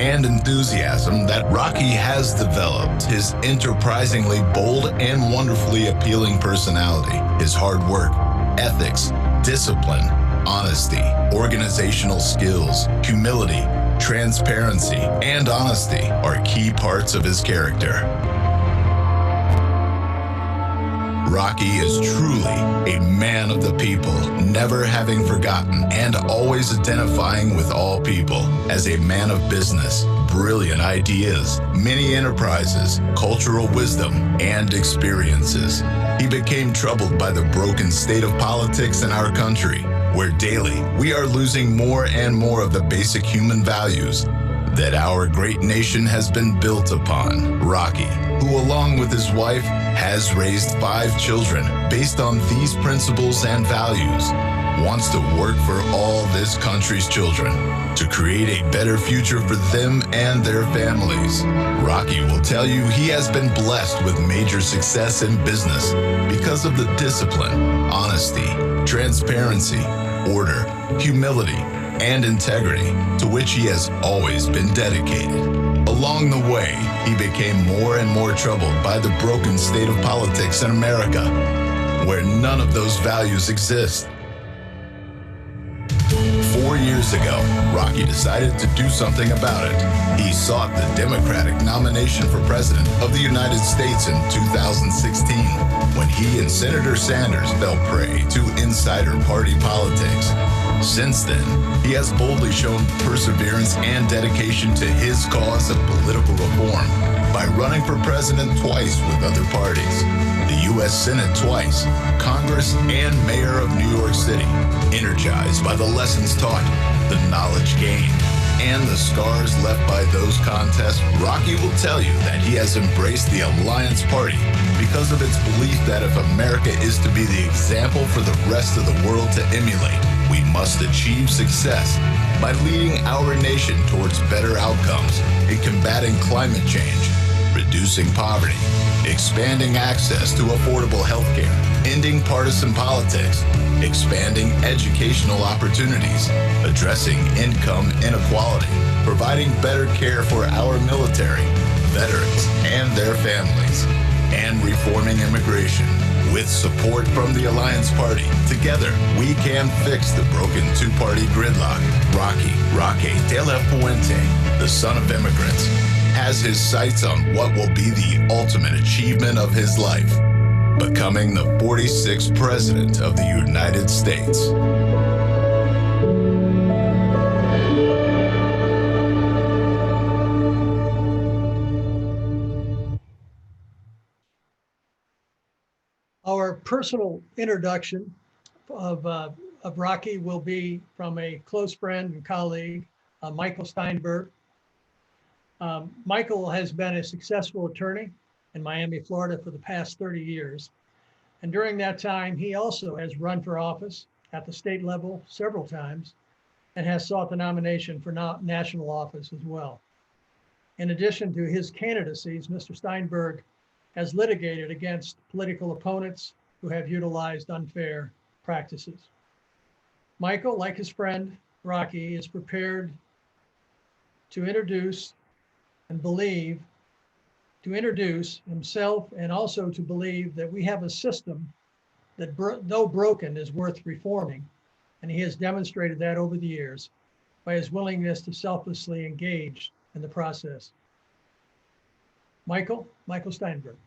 and enthusiasm that Roque has developed his enterprisingly bold and wonderfully appealing personality. His hard work, ethics, discipline, honesty, organizational skills, humility, transparency, and honesty are key parts of his character. Roque is truly a man of the people, never having forgotten and always identifying with all people. As a man of business, brilliant ideas, many enterprises, cultural wisdom, and experiences, he became troubled by the broken state of politics in our country, where daily we are losing more and more of the basic human values that our great nation has been built upon. Roque, who along with his wife has raised 5 children based on these principles and values, wants to work for all this country's children to create a better future for them and their families. Roque will tell you he has been blessed with major success in business because of the discipline, honesty, transparency, order, humility, and integrity to which he has always been dedicated. Along the way, he became more and more troubled by the broken state of politics in America, where none of those values exist. 4 years ago, Roque decided to do something about it. He sought the Democratic nomination for President of the United States in 2016, when he and Senator Sanders fell prey to insider party politics. Since then, he has boldly shown perseverance and dedication to his cause of political reform by running for president twice with other parties, the U.S. Senate twice, Congress, and mayor of New York City. Energized by the lessons taught, the knowledge gained, and the scars left by those contests, Roque will tell you that he has embraced the Alliance Party because of its belief that if America is to be the example for the rest of the world to emulate, we must achieve success by leading our nation towards better outcomes in combating climate change, reducing poverty, expanding access to affordable health care, ending partisan politics, expanding educational opportunities, addressing income inequality, providing better care for our military, veterans, and their families, and reforming immigration. With support from the Alliance Party, together we can fix the broken two-party gridlock. Roque de la Fuente, the son of immigrants, has his sights on what will be the ultimate achievement of his life, becoming the 46th President of the United States. Our personal introduction of Roque will be from a close friend and colleague, Michael Steinberg. Michael has been a successful attorney in Miami, Florida for the past 30 years. And during that time, he also has run for office at the state level several times and has sought the nomination for national office as well. In addition to his candidacies, Mr. Steinberg has litigated against political opponents who have utilized unfair practices. Michael, like his friend Roque, is prepared to introduce himself and also to believe that we have a system that, though broken, is worth reforming. And he has demonstrated that over the years by his willingness to selflessly engage in the process. Michael Steinberg.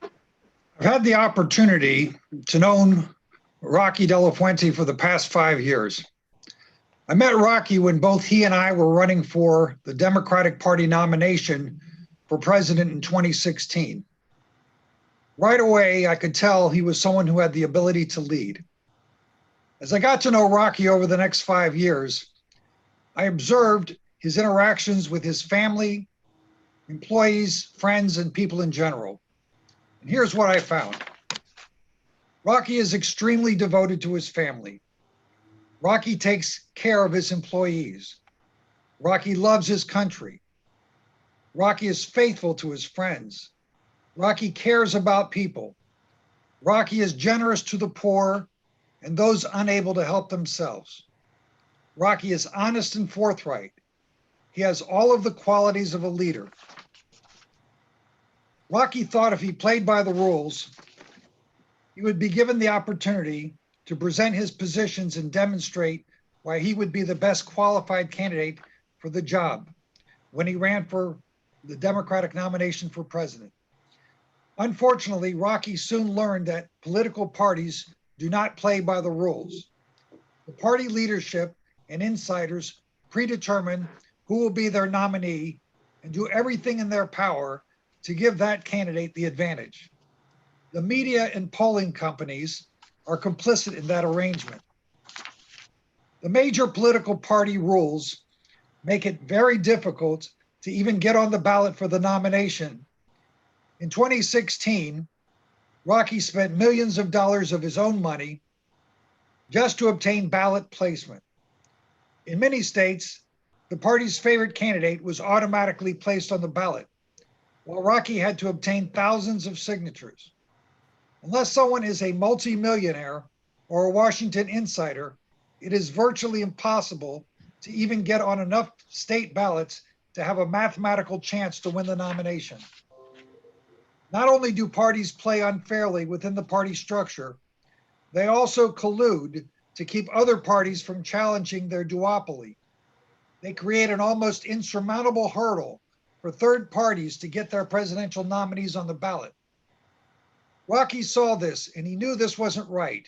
I've had the opportunity to know Roque de la Fuente for the past 5 years. I met Roque when both he and I were running for the Democratic Party nomination for president in 2016. Right away, I could tell he was someone who had the ability to lead. As I got to know Roque over the next 5 years, I observed his interactions with his family, employees, friends, and people in general. And here's what I found. Roque is extremely devoted to his family. Roque takes care of his employees. Roque loves his country. Roque is faithful to his friends. Roque cares about people. Roque is generous to the poor and those unable to help themselves. Roque is honest and forthright. He has all of the qualities of a leader. Roque thought if he played by the rules, he would be given the opportunity to present his positions and demonstrate why he would be the best qualified candidate for the job when he ran for the Democratic nomination for president. Unfortunately, Roque soon learned that political parties do not play by the rules. The party leadership and insiders predetermine who will be their nominee and do everything in their power to give that candidate the advantage. The media and polling companies are complicit in that arrangement. The major political party rules make it very difficult to even get on the ballot for the nomination. In 2016, Roque spent millions of dollars of his own money just to obtain ballot placement. In many states, the party's favorite candidate was automatically placed on the ballot, while Roque had to obtain thousands of signatures. Unless someone is a multimillionaire or a Washington insider, it is virtually impossible to even get on enough state ballots to have a mathematical chance to win the nomination. Not only do parties play unfairly within the party structure, they also collude to keep other parties from challenging their duopoly. They create an almost insurmountable hurdle for third parties to get their presidential nominees on the ballot. Roque saw this and he knew this wasn't right.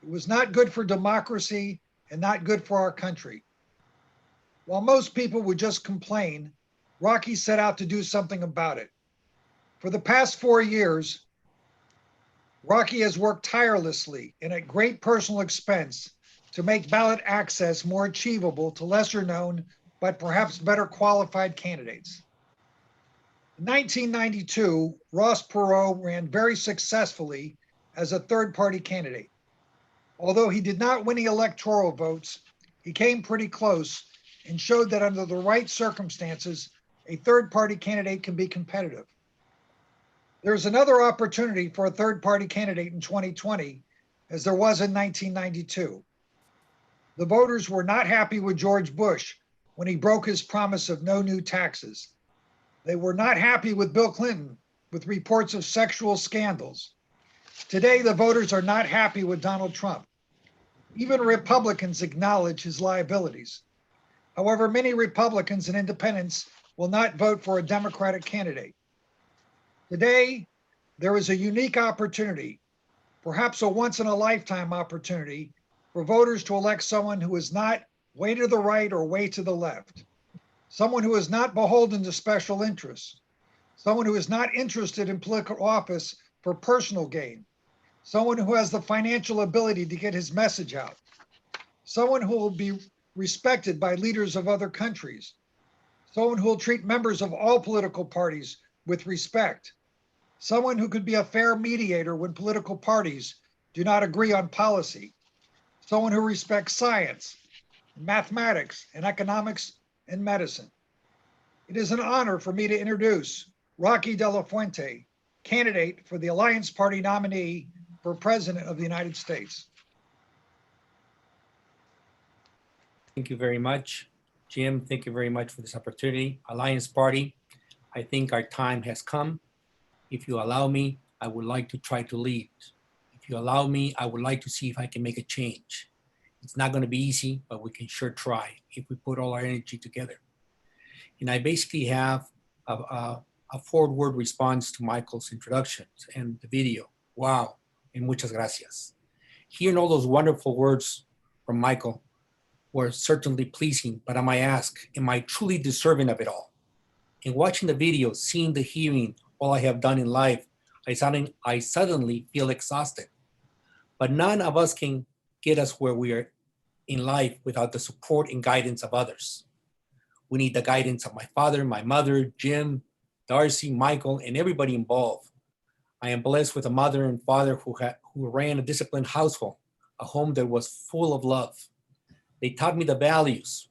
It was not good for democracy and not good for our country. While most people would just complain, Roque set out to do something about it. For the past 4 years, Roque has worked tirelessly and at great personal expense to make ballot access more achievable to lesser known, but perhaps better qualified candidates. In 1992, Ross Perot ran very successfully as a third-party candidate. Although he did not win any electoral votes, he came pretty close and showed that under the right circumstances, a third-party candidate can be competitive. There's another opportunity for a third-party candidate in 2020, as there was in 1992. The voters were not happy with George Bush when he broke his promise of no new taxes. They were not happy with Bill Clinton with reports of sexual scandals. Today, the voters are not happy with Donald Trump. Even Republicans acknowledge his liabilities. However, many Republicans and independents will not vote for a Democratic candidate. Today, there is a unique opportunity, perhaps a once-in-a-lifetime opportunity, for voters to elect someone who is not way to the right or way to the left, someone who is not beholden to special interests, someone who is not interested in political office for personal gain, someone who has the financial ability to get his message out, someone who will be respected by leaders of other countries, someone who will treat members of all political parties with respect, someone who could be a fair mediator when political parties do not agree on policy, someone who respects science, mathematics, and economics and medicine. It is an honor for me to introduce Roque de la Fuente, candidate for the Alliance Party nominee for President of the United States. Thank you very much. Jim, thank you very much for this opportunity. Alliance Party, I think our time has come. If you allow me, I would like to try to lead. If you allow me, I would like to see if I can make a change. It's not going to be easy, but we can sure try if we put all our energy together. And I basically have a forward response to Michael's introductions and the video. Wow, and muchas gracias. Hearing all those wonderful words from Michael were certainly pleasing, but I might ask, am I truly deserving of it all? In watching the video, seeing the hearing, all I have done in life, I suddenly feel exhausted. But none of us can get us where we are in life without the support and guidance of others. We need the guidance of my father, my mother, Jim, Darcy, Michael, and everybody involved. I am blessed with a mother and father who ran a disciplined household, a home that was full of love. They taught me the values.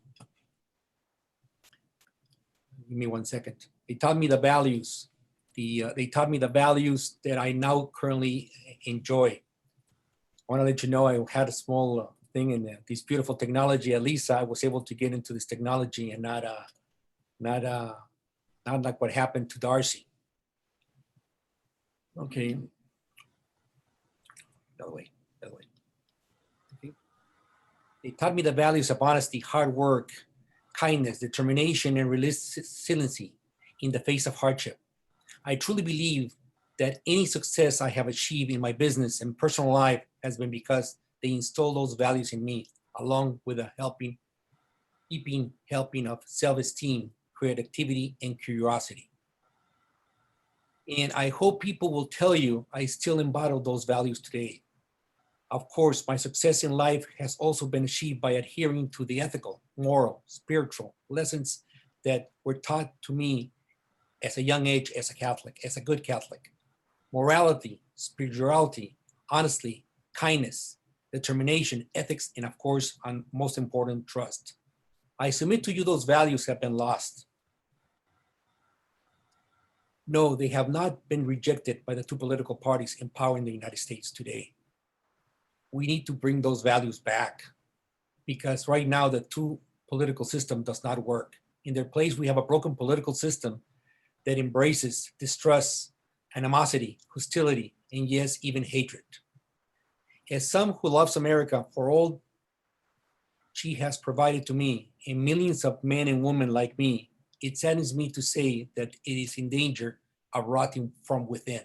Give me 1 second. They taught me the values. They taught me the values that I now currently enjoy. I want to let you know I had a small thing in this beautiful technology. At least I was able to get into this technology and not like what happened to Darcy. Okay. The other way. Okay. They taught me the values of honesty, hard work, kindness, determination, and resiliency in the face of hardship. I truly believe that any success I have achieved in my business and personal life has been because they instilled those values in me, along with a helping of self-esteem, creativity, and curiosity. And I hope people will tell you I still embody those values today. Of course, my success in life has also been achieved by adhering to the ethical, moral, spiritual lessons that were taught to me as a young age as a Catholic, as a good Catholic. Morality, spirituality, honesty, kindness, determination, ethics, and of course, and most important, trust. I submit to you those values have been lost. No, they have not been rejected by the two political parties in power in the United States today. We need to bring those values back because right now the two political system does not work. In their place, we have a broken political system that embraces distrust, animosity, hostility, and yes, even hatred. As someone who loves America for all she has provided to me and millions of men and women like me, it saddens me to say that it is in danger of rotting from within.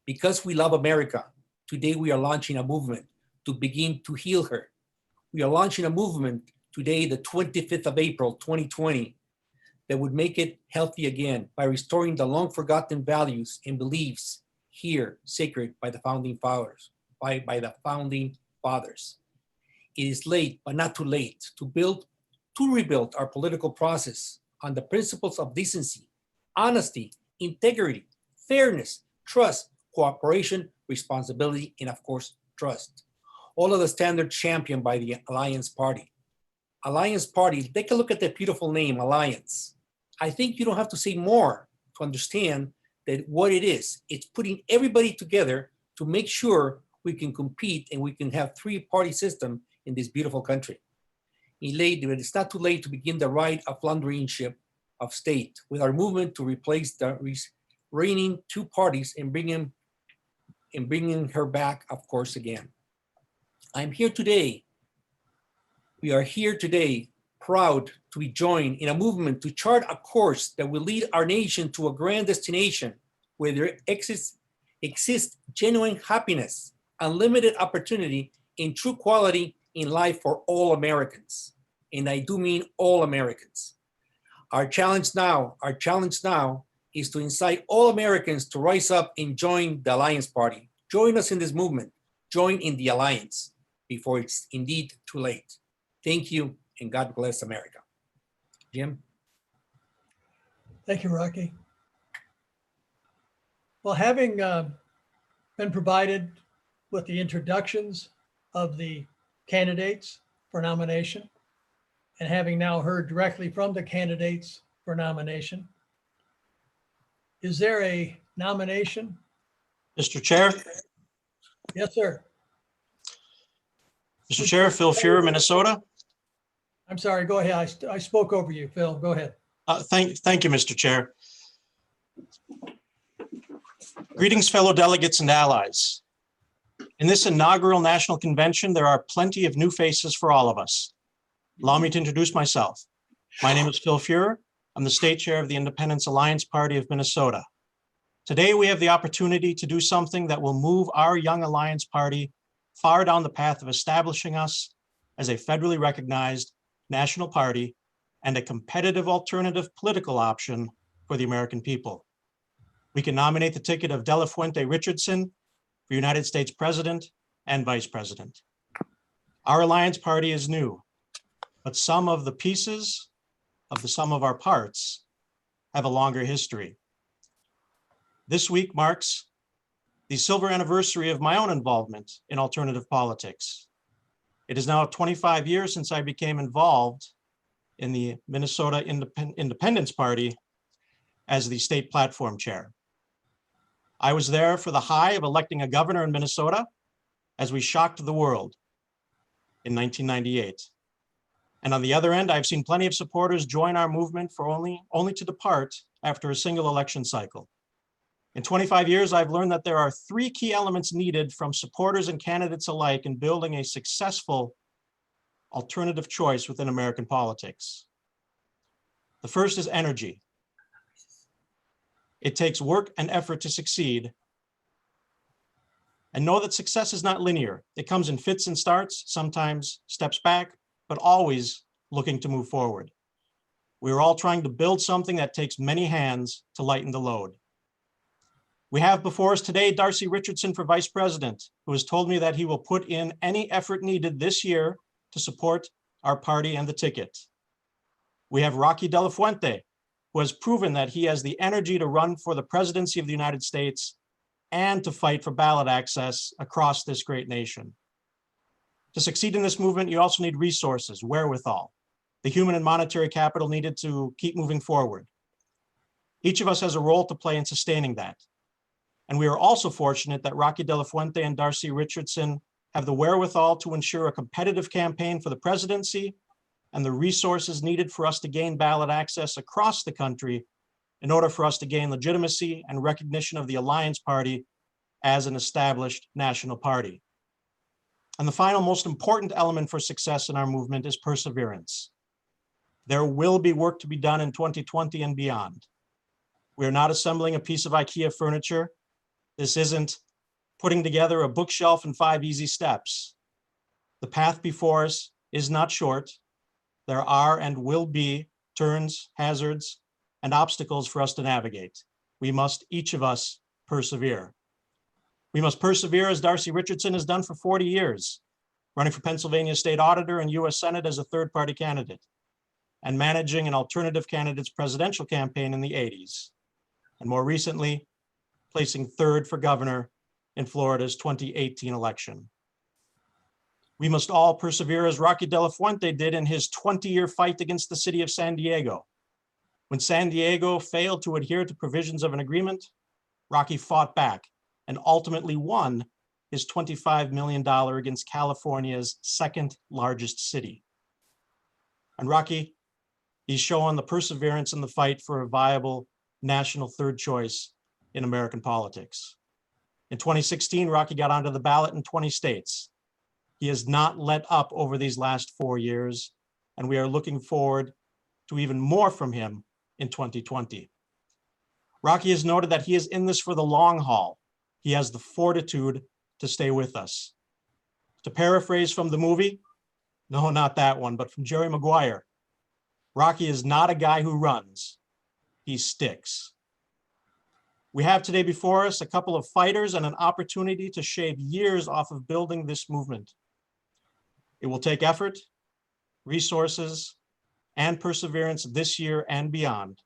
Because we love America, today we are launching a movement to begin to heal her. We are launching a movement today, the 25th of April, 2020, that would make it healthy again by restoring the long forgotten values and beliefs here sacred by the founding fathers, by the founding fathers. It is late, but not too late to rebuild our political process on the principles of decency, honesty, integrity, fairness, trust, cooperation, responsibility, and of course, trust. All of the standards championed by the Alliance Party. Alliance Party, take a look at that beautiful name, Alliance. I think you don't have to say more to understand that what it is. It's putting everybody together to make sure we can compete and we can have three-party system in this beautiful country. It's not too late to begin the right of laundryship of state with our movement to replace the reigning two parties and bringing her back, of course, again. I'm here today. We are here today, proud to be joined in a movement to chart a course that will lead our nation to a grand destination where there exists genuine happiness, unlimited opportunity, and true quality in life for all Americans. And I do mean all Americans. Our challenge now is to incite all Americans to rise up and join the Alliance Party. Join us in this movement. Join in the Alliance before it's indeed too late. Thank you, and God bless America. Jim? Thank you, Roque. Well, having been provided with the introductions of the candidates for nomination, and having now heard directly from the candidates for nomination, is there a nomination? Mr. Chair, Yes, sir. Mr. Chair, Phil Fuhrer, Minnesota. I'm sorry, go ahead. I spoke over you, Phil. Go ahead. Thank you, Mr. Chair. Greetings, fellow delegates and allies. In this inaugural national convention, there are plenty of new faces for all of us. Allow me to introduce myself. My name is Phil Fuhrer. I'm the state chair of the Independence Alliance Party of Minnesota. Today, we have the opportunity to do something that will move our young Alliance Party far down the path of establishing us as a federally recognized national party and a competitive alternative political option for the American people. We can nominate the ticket of Fuente Richardson for United States President and Vice President. Our Alliance Party is new, but some of the pieces of the sum of our parts have a longer history. This week marks the silver anniversary of my own involvement in alternative politics. It is now 25 years since I became involved in the Minnesota Independence Party as the state platform chair. I was there for the high of electing a governor in Minnesota as we shocked the world in 1998. And on the other end, I've seen plenty of supporters join our movement for only to depart after a single election cycle. In 25 years, I've learned that there are three key elements needed from supporters and candidates alike in building a successful alternative choice within American politics. The first is energy. It takes work and effort to succeed. And know that success is not linear. It comes in fits and starts, sometimes steps back, but always looking to move forward. We are all trying to build something that takes many hands to lighten the load. We have before us today Darcy Richardson for vice president, who has told me that he will put in any effort needed this year to support our party and the ticket. We have Roque de la Fuente, who has proven that he has the energy to run for the presidency of the United States and to fight for ballot access across this great nation. To succeed in this movement, you also need resources, wherewithal, the human and monetary capital needed to keep moving forward. Each of us has a role to play in sustaining that. And we are also fortunate that Roque de la Fuente and Darcy Richardson have the wherewithal to ensure a competitive campaign for the presidency and the resources needed for us to gain ballot access across the country in order for us to gain legitimacy and recognition of the Alliance Party as an established national party. And the final, most important element for success in our movement is perseverance. There will be work to be done in 2020 and beyond. We are not assembling a piece of IKEA furniture. This isn't putting together a bookshelf in 5 easy steps. The path before us is not short. There are and will be turns, hazards, and obstacles for us to navigate. We must, each of us, persevere. We must persevere as Darcy Richardson has done for 40 years, running for Pennsylvania State Auditor and US Senate as a third-party candidate, and managing an alternative candidate's presidential campaign in the 80s, and more recently, placing third for governor in Florida's 2018 election. We must all persevere as Roque de la Fuente did in his 20-year fight against the city of San Diego. When San Diego failed to adhere to provisions of an agreement, Roque fought back and ultimately won his $25 million against California's second largest city. And Roque, he's shown the perseverance in the fight for a viable national third choice in American politics. In 2016, Roque got onto the ballot in 20 states. He has not let up over these last 4 years, and we are looking forward to even more from him in 2020. Roque has noted that he is in this for the long haul. He has the fortitude to stay with us. To paraphrase from the movie, no, not that one, but from Jerry Maguire, Roque is not a guy who runs, he sticks. We have today before us a couple of fighters and an opportunity to shave years off of building this movement. It will take effort, resources, and perseverance this year and beyond.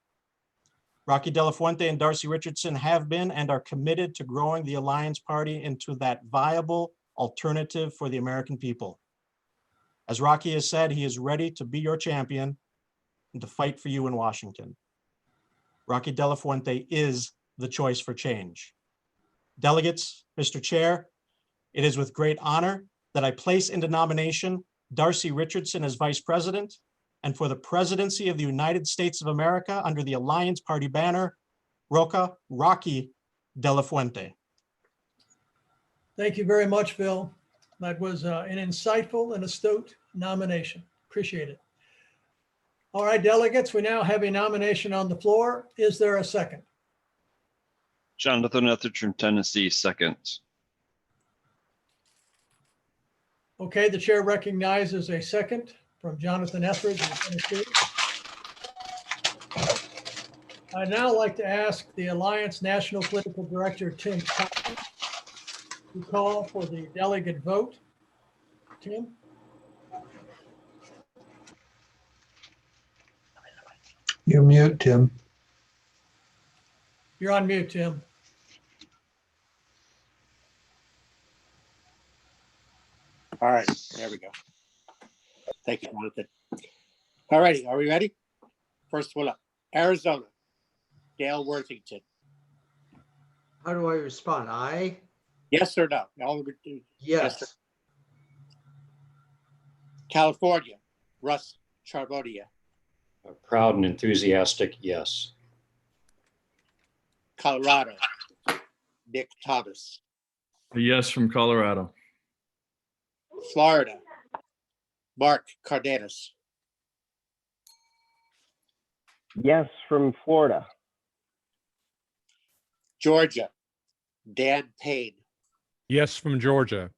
Roque de la Fuente and Darcy Richardson have been and are committed to growing the Alliance Party into that viable alternative for the American people. As Roque has said, he is ready to be your champion and to fight for you in Washington. Roque de la Fuente is the choice for change. Delegates, Mr. Chair, it is with great honor that I place into nomination Darcy Richardson as Vice President and for the presidency of the United States of America under the Alliance Party banner, Roque de la Fuente. Thank you very much, Phil. That was an insightful and astute nomination. Appreciate it. All right, delegates, we now have a nomination on the floor. Is there a second? Jonathan Etheridge from Tennessee, second. Okay, the chair recognizes a second from Jonathan Etheridge in Tennessee. I'd now like to ask the Alliance National Political Director, Tim Cotton, to call for the delegate vote. Tim? You mute, Tim. You're on mute, Tim. All right, there we go. Thank you, Jonathan. All righty, are we ready? First one up, Arizona. Dale Worthington. How do I respond? Aye? Yes or no? All we do- Yes. or- California, Russ Charbonia. A proud and enthusiastic yes. Colorado, Nick Thomas. A yes from Colorado. Florida, Mark Cardenas. Yes from Florida. Georgia, Dan Payne. Yes from Georgia.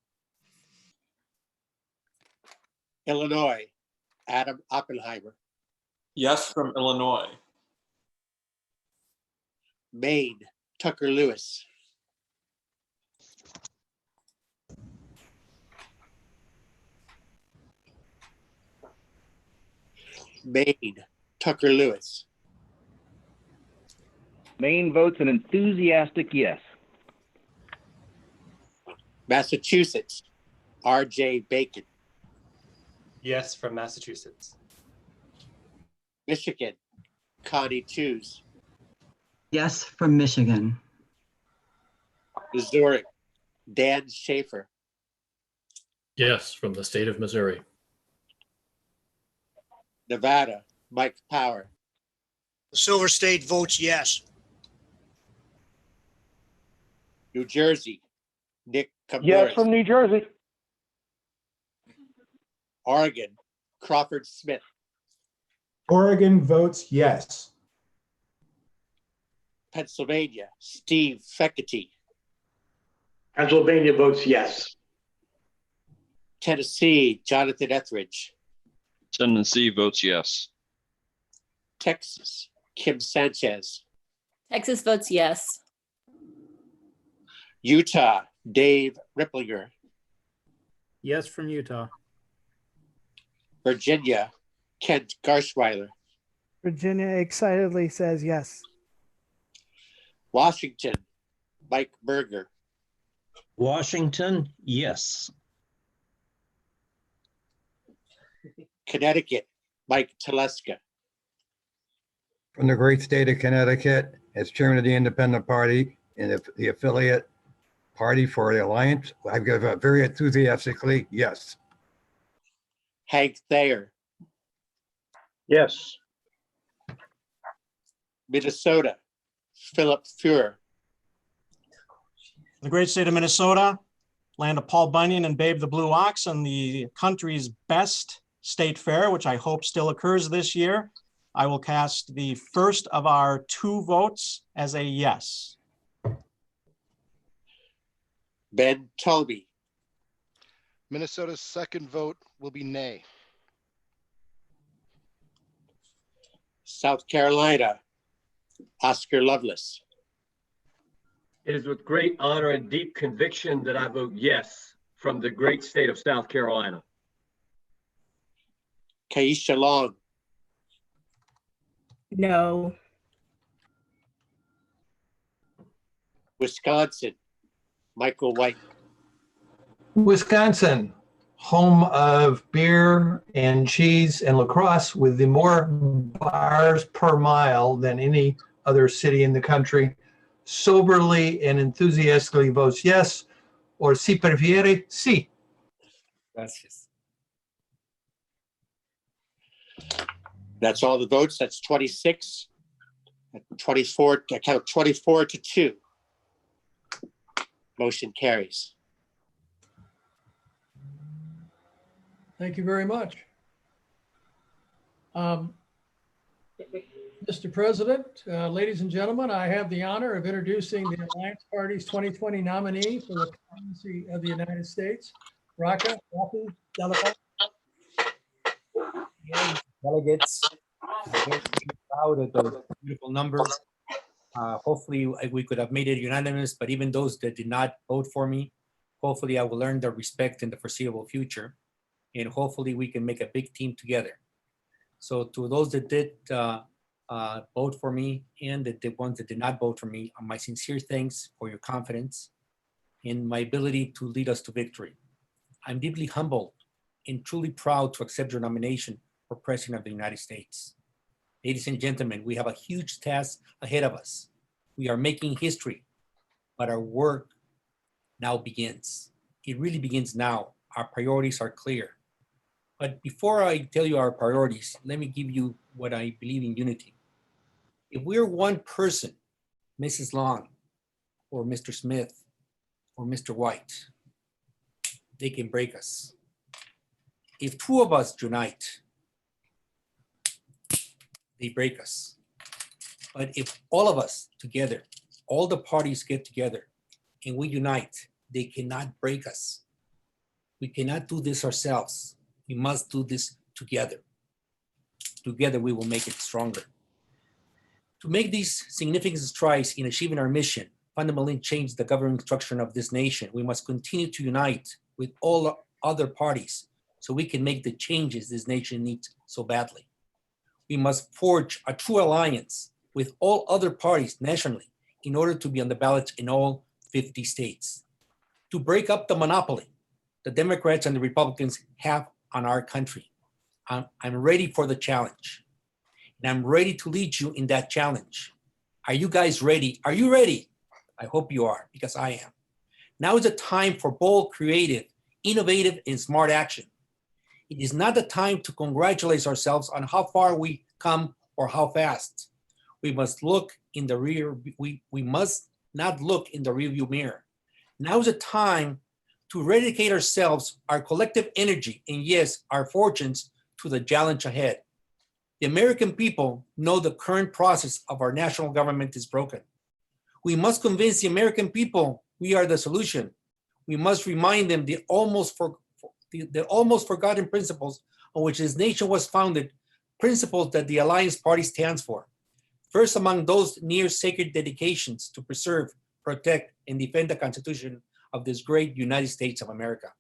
Illinois, Adam Oppenheimer. Yes from Illinois. Maine, Tucker Lewis. Maine, Tucker Lewis. Maine votes an enthusiastic yes. Massachusetts, R.J. Bacon. Yes from Massachusetts. Michigan, Connie Chews. Yes from Michigan. Missouri, Dan Schaefer. Yes from the state of Missouri. Nevada, Mike Power. The Silver State votes yes. New Jersey, Nick Camores. Yes from New Jersey. Oregon, Crawford Smith. Oregon votes yes. Pennsylvania, Steve Feckety. Pennsylvania votes yes. Tennessee, Jonathan Etheridge. Tennessee votes yes. Texas, Kim Sanchez. Texas votes yes. Utah, Dave Ripplinger. Yes from Utah. Virginia, Kent Garschweiler. Virginia excitedly says yes. Washington, Mike Berger. Washington, yes. Connecticut, Mike Teleska. From the great state of Connecticut, as chairman of the Independent Party and the affiliate party for the Alliance, I give a very enthusiastically yes. Hank Thayer. Yes. Minnesota, Philip Fuhrer. The great state of Minnesota, land of Paul Bunyan and Babe the Blue Ox, and the country's best state fair, which I hope still occurs this year. I will cast the first of our 2 votes as a yes. Ben Tobey. Minnesota's second vote will be nay. South Carolina, Oscar Lovelace. It is with great honor and deep conviction that I vote yes from the great state of South Carolina. Kaisha Long. No. Wisconsin, Michael White. Wisconsin, home of beer and cheese and lacrosse with the more bars per mile than any other city in the country, soberly and enthusiastically votes yes, or si prefiere, sí. Gracias. That's all the votes. That's 26. 24, I count 24 to 2. Motion carries. Thank you very much. Mr. President, ladies and gentlemen, I have the honor of introducing the Alliance Party's 2020 nominee for the presidency of the United States, Roque Delafonte. Delegates, very proud of those beautiful numbers. Hopefully we could have made it unanimous, but even those that did not vote for me, hopefully I will earn their respect in the foreseeable future. And hopefully we can make a big team together. So to those that did vote for me and the ones that did not vote for me, my sincere thanks for your confidence in my ability to lead us to victory. I'm deeply humbled and truly proud to accept your nomination for President of the United States. Ladies and gentlemen, we have a huge task ahead of us. We are making history, but our work now begins. It really begins now. Our priorities are clear. But before I tell you our priorities, let me give you what I believe in unity. If we're one person, Mrs. Long, or Mr. Smith, or Mr. White, they can break us. If two of us unite, they break us. But if all of us together, all the parties get together and we unite, they cannot break us. We cannot do this ourselves. We must do this together. Together we will make it stronger. To make these significant strides in achieving our mission, fundamentally change the governing structure of this nation, we must continue to unite with all other parties so we can make the changes this nation needs so badly. We must forge a true alliance with all other parties nationally in order to be on the ballot in all 50 states. To break up the monopoly the Democrats and the Republicans have on our country. I'm ready for the challenge. And I'm ready to lead you in that challenge. Are you guys ready? Are you ready? I hope you are, because I am. Now is the time for bold, creative, innovative, and smart action. It is not the time to congratulate ourselves on how far we come or how fast. We must look in the rear. We must not look in the rearview mirror. Now is the time to dedicate ourselves, our collective energy, and yes, our fortunes to the challenge ahead. The American people know the current process of our national government is broken. We must convince the American people we are the solution. We must remind them the almost forgotten principles on which this nation was founded, principles that the Alliance Party stands for. First among those near sacred dedications to preserve, protect, and defend the Constitution of this great United States of America.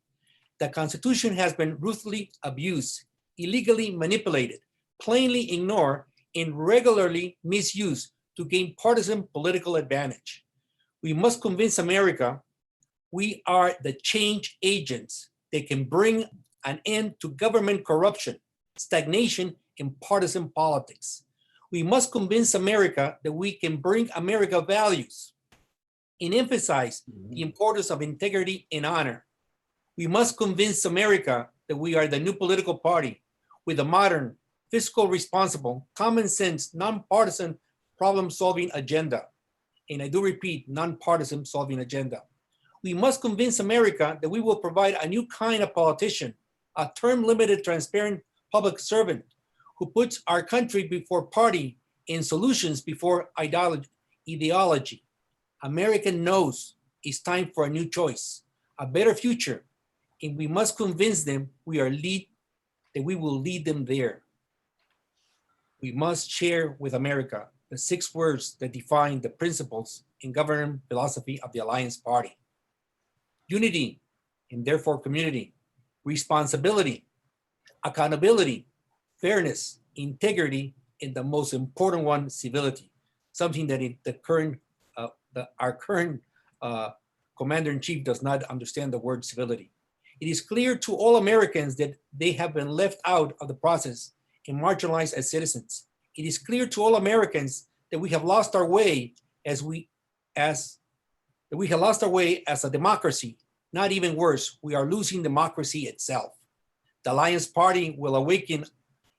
The Constitution has been ruthlessly abused, illegally manipulated, plainly ignored, and regularly misused to gain partisan political advantage. We must convince America we are the change agents that can bring an end to government corruption, stagnation, and partisan politics. We must convince America that we can bring America values and emphasize the importance of integrity and honor. We must convince America that we are the new political party with a modern, fiscal responsible, common sense, nonpartisan problem-solving agenda. And I do repeat, nonpartisan solving agenda. We must convince America that we will provide a new kind of politician, a term-limited, transparent public servant who puts our country before party and solutions before ideology. America knows it's time for a new choice, a better future, and we must convince them that we will lead them there. We must share with America the 6 words that define the principles and governing philosophy of the Alliance Party. Unity, and therefore community. Responsibility, accountability, fairness, integrity, and the most important one, civility. Something that our current commander-in-chief does not understand the word civility. It is clear to all Americans that they have been left out of the process and marginalized as citizens. It is clear to all Americans that we have lost our way as a democracy. Not even worse, we are losing democracy itself. The Alliance Party will awaken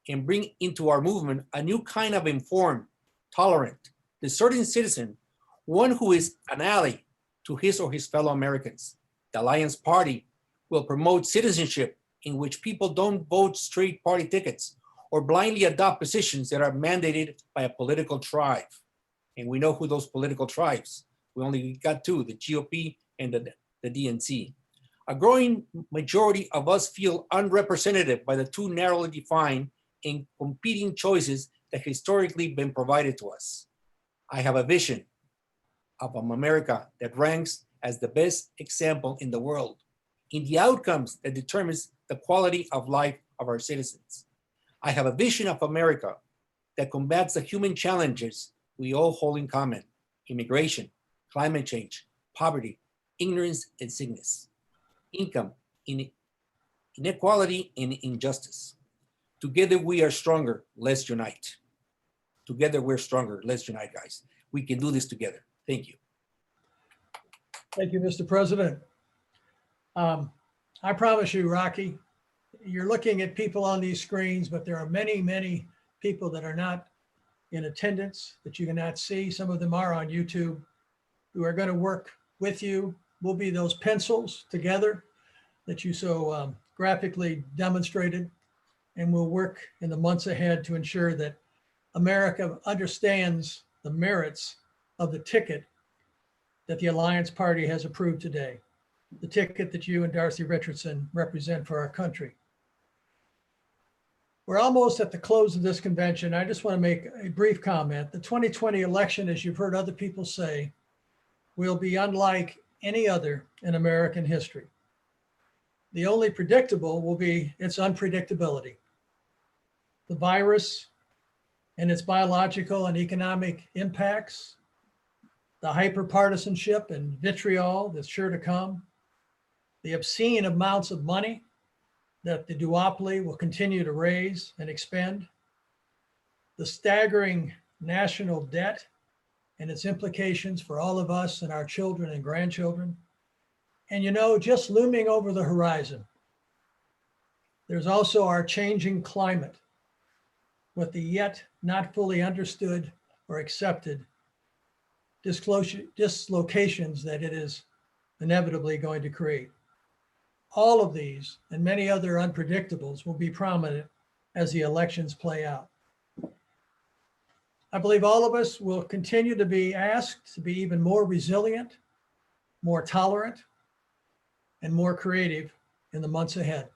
and bring into our movement a new kind of informed, tolerant, discerning citizen, one who is an ally to his or his fellow Americans. The Alliance Party will promote citizenship in which people don't vote straight party tickets or blindly adopt positions that are mandated by a political tribe. And we know who those political tribes. We only got 2, the GOP and the DNC. A growing majority of us feel unrepresented by the 2 narrowly defined and competing choices that historically been provided to us. I have a vision of an America that ranks as the best example in the world in the outcomes that determines the quality of life of our citizens. I have a vision of America that combats the human challenges we all hold in common: immigration, climate change, poverty, ignorance, and sickness, income, inequality, and injustice. Together we are stronger. Let's unite. Together, we're stronger. Let's unite, guys. We can do this together. Thank you. Thank you, Mr. President. I promise you, Rocky, you're looking at people on these screens, but there are many, many people that are not in attendance that you cannot see. Some of them are on YouTube who are going to work with you. We'll be those pencils together that you so graphically demonstrated, and we'll work in the months ahead to ensure that America understands the merits of the ticket that the Alliance Party has approved today, the ticket that you and Darcy Richardson represent for our country. We're almost at the close of this convention. I just want to make a brief comment. The 2020 election, as you've heard other people say, will be unlike any other in American history. The only predictable will be its unpredictability. The virus and its biological and economic impacts, the hyperpartisanship and vitriol that's sure to come, the obscene amounts of money that the duopoly will continue to raise and expend, the staggering national debt and its implications for all of us and our children and grandchildren. And you know, just looming over the horizon, there's also our changing climate with the yet not fully understood or accepted dislocations that it is inevitably going to create. All of these and many other unpredictables will be prominent as the elections play out. I believe all of us will continue to be asked to be even more resilient, more tolerant, and more creative in the months ahead.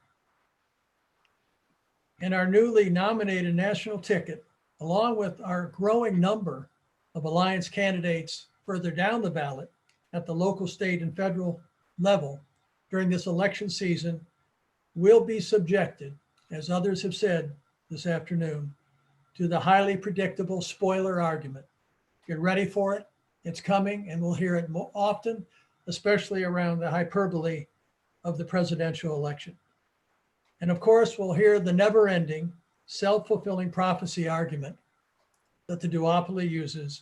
And our newly nominated national ticket, along with our growing number of alliance candidates further down the ballot at the local, state, and federal level during this election season, will be subjected, as others have said this afternoon, to the highly predictable spoiler argument. Get ready for it. It's coming, and we'll hear it more often, especially around the hyperbole of the presidential election. And of course, we'll hear the never-ending, self-fulfilling prophecy argument that the duopoly uses,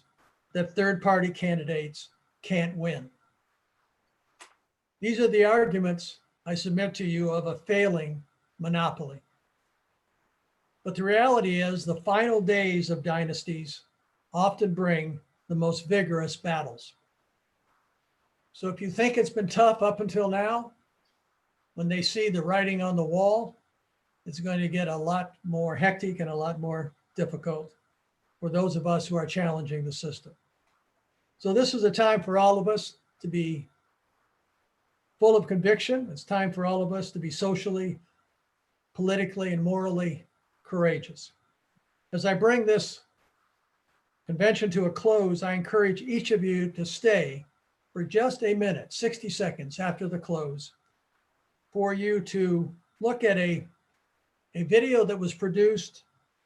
that third-party candidates can't win. These are the arguments I submit to you of a failing monopoly. But the reality is the final days of dynasties often bring the most vigorous battles. So if you think it's been tough up until now, when they see the writing on the wall, it's going to get a lot more hectic and a lot more difficult for those of us who are challenging the system. So this is a time for all of us to be full of conviction. It's time for all of us to be socially, politically, and morally courageous. As I bring this convention to a close, I encourage each of you to stay for just a minute, 60 seconds after the close, for you to look at a video that was produced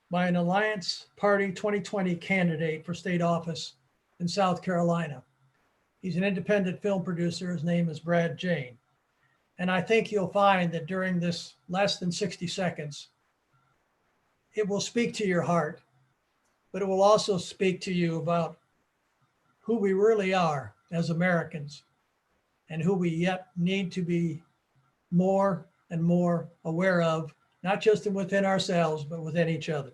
by an Alliance Party 2020 candidate for state office in South Carolina. He's an independent film producer. His name is Brad Jane. And I think you'll find that during this less than 60 seconds, it will speak to your heart, but it will also speak to you about who we really are as Americans and who we yet need to be more and more aware of, not just within ourselves, but within each other.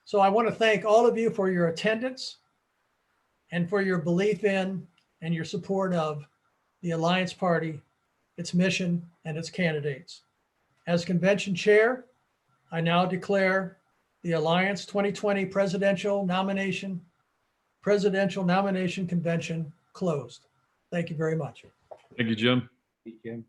So I want to thank all of you for your attendance and for your belief in and your support of the Alliance Party, its mission, and its candidates. As convention chair, I now declare the Alliance 2020 Presidential Nomination Convention closed. Thank you very much. Thank you, Jim. Thank you, Jim.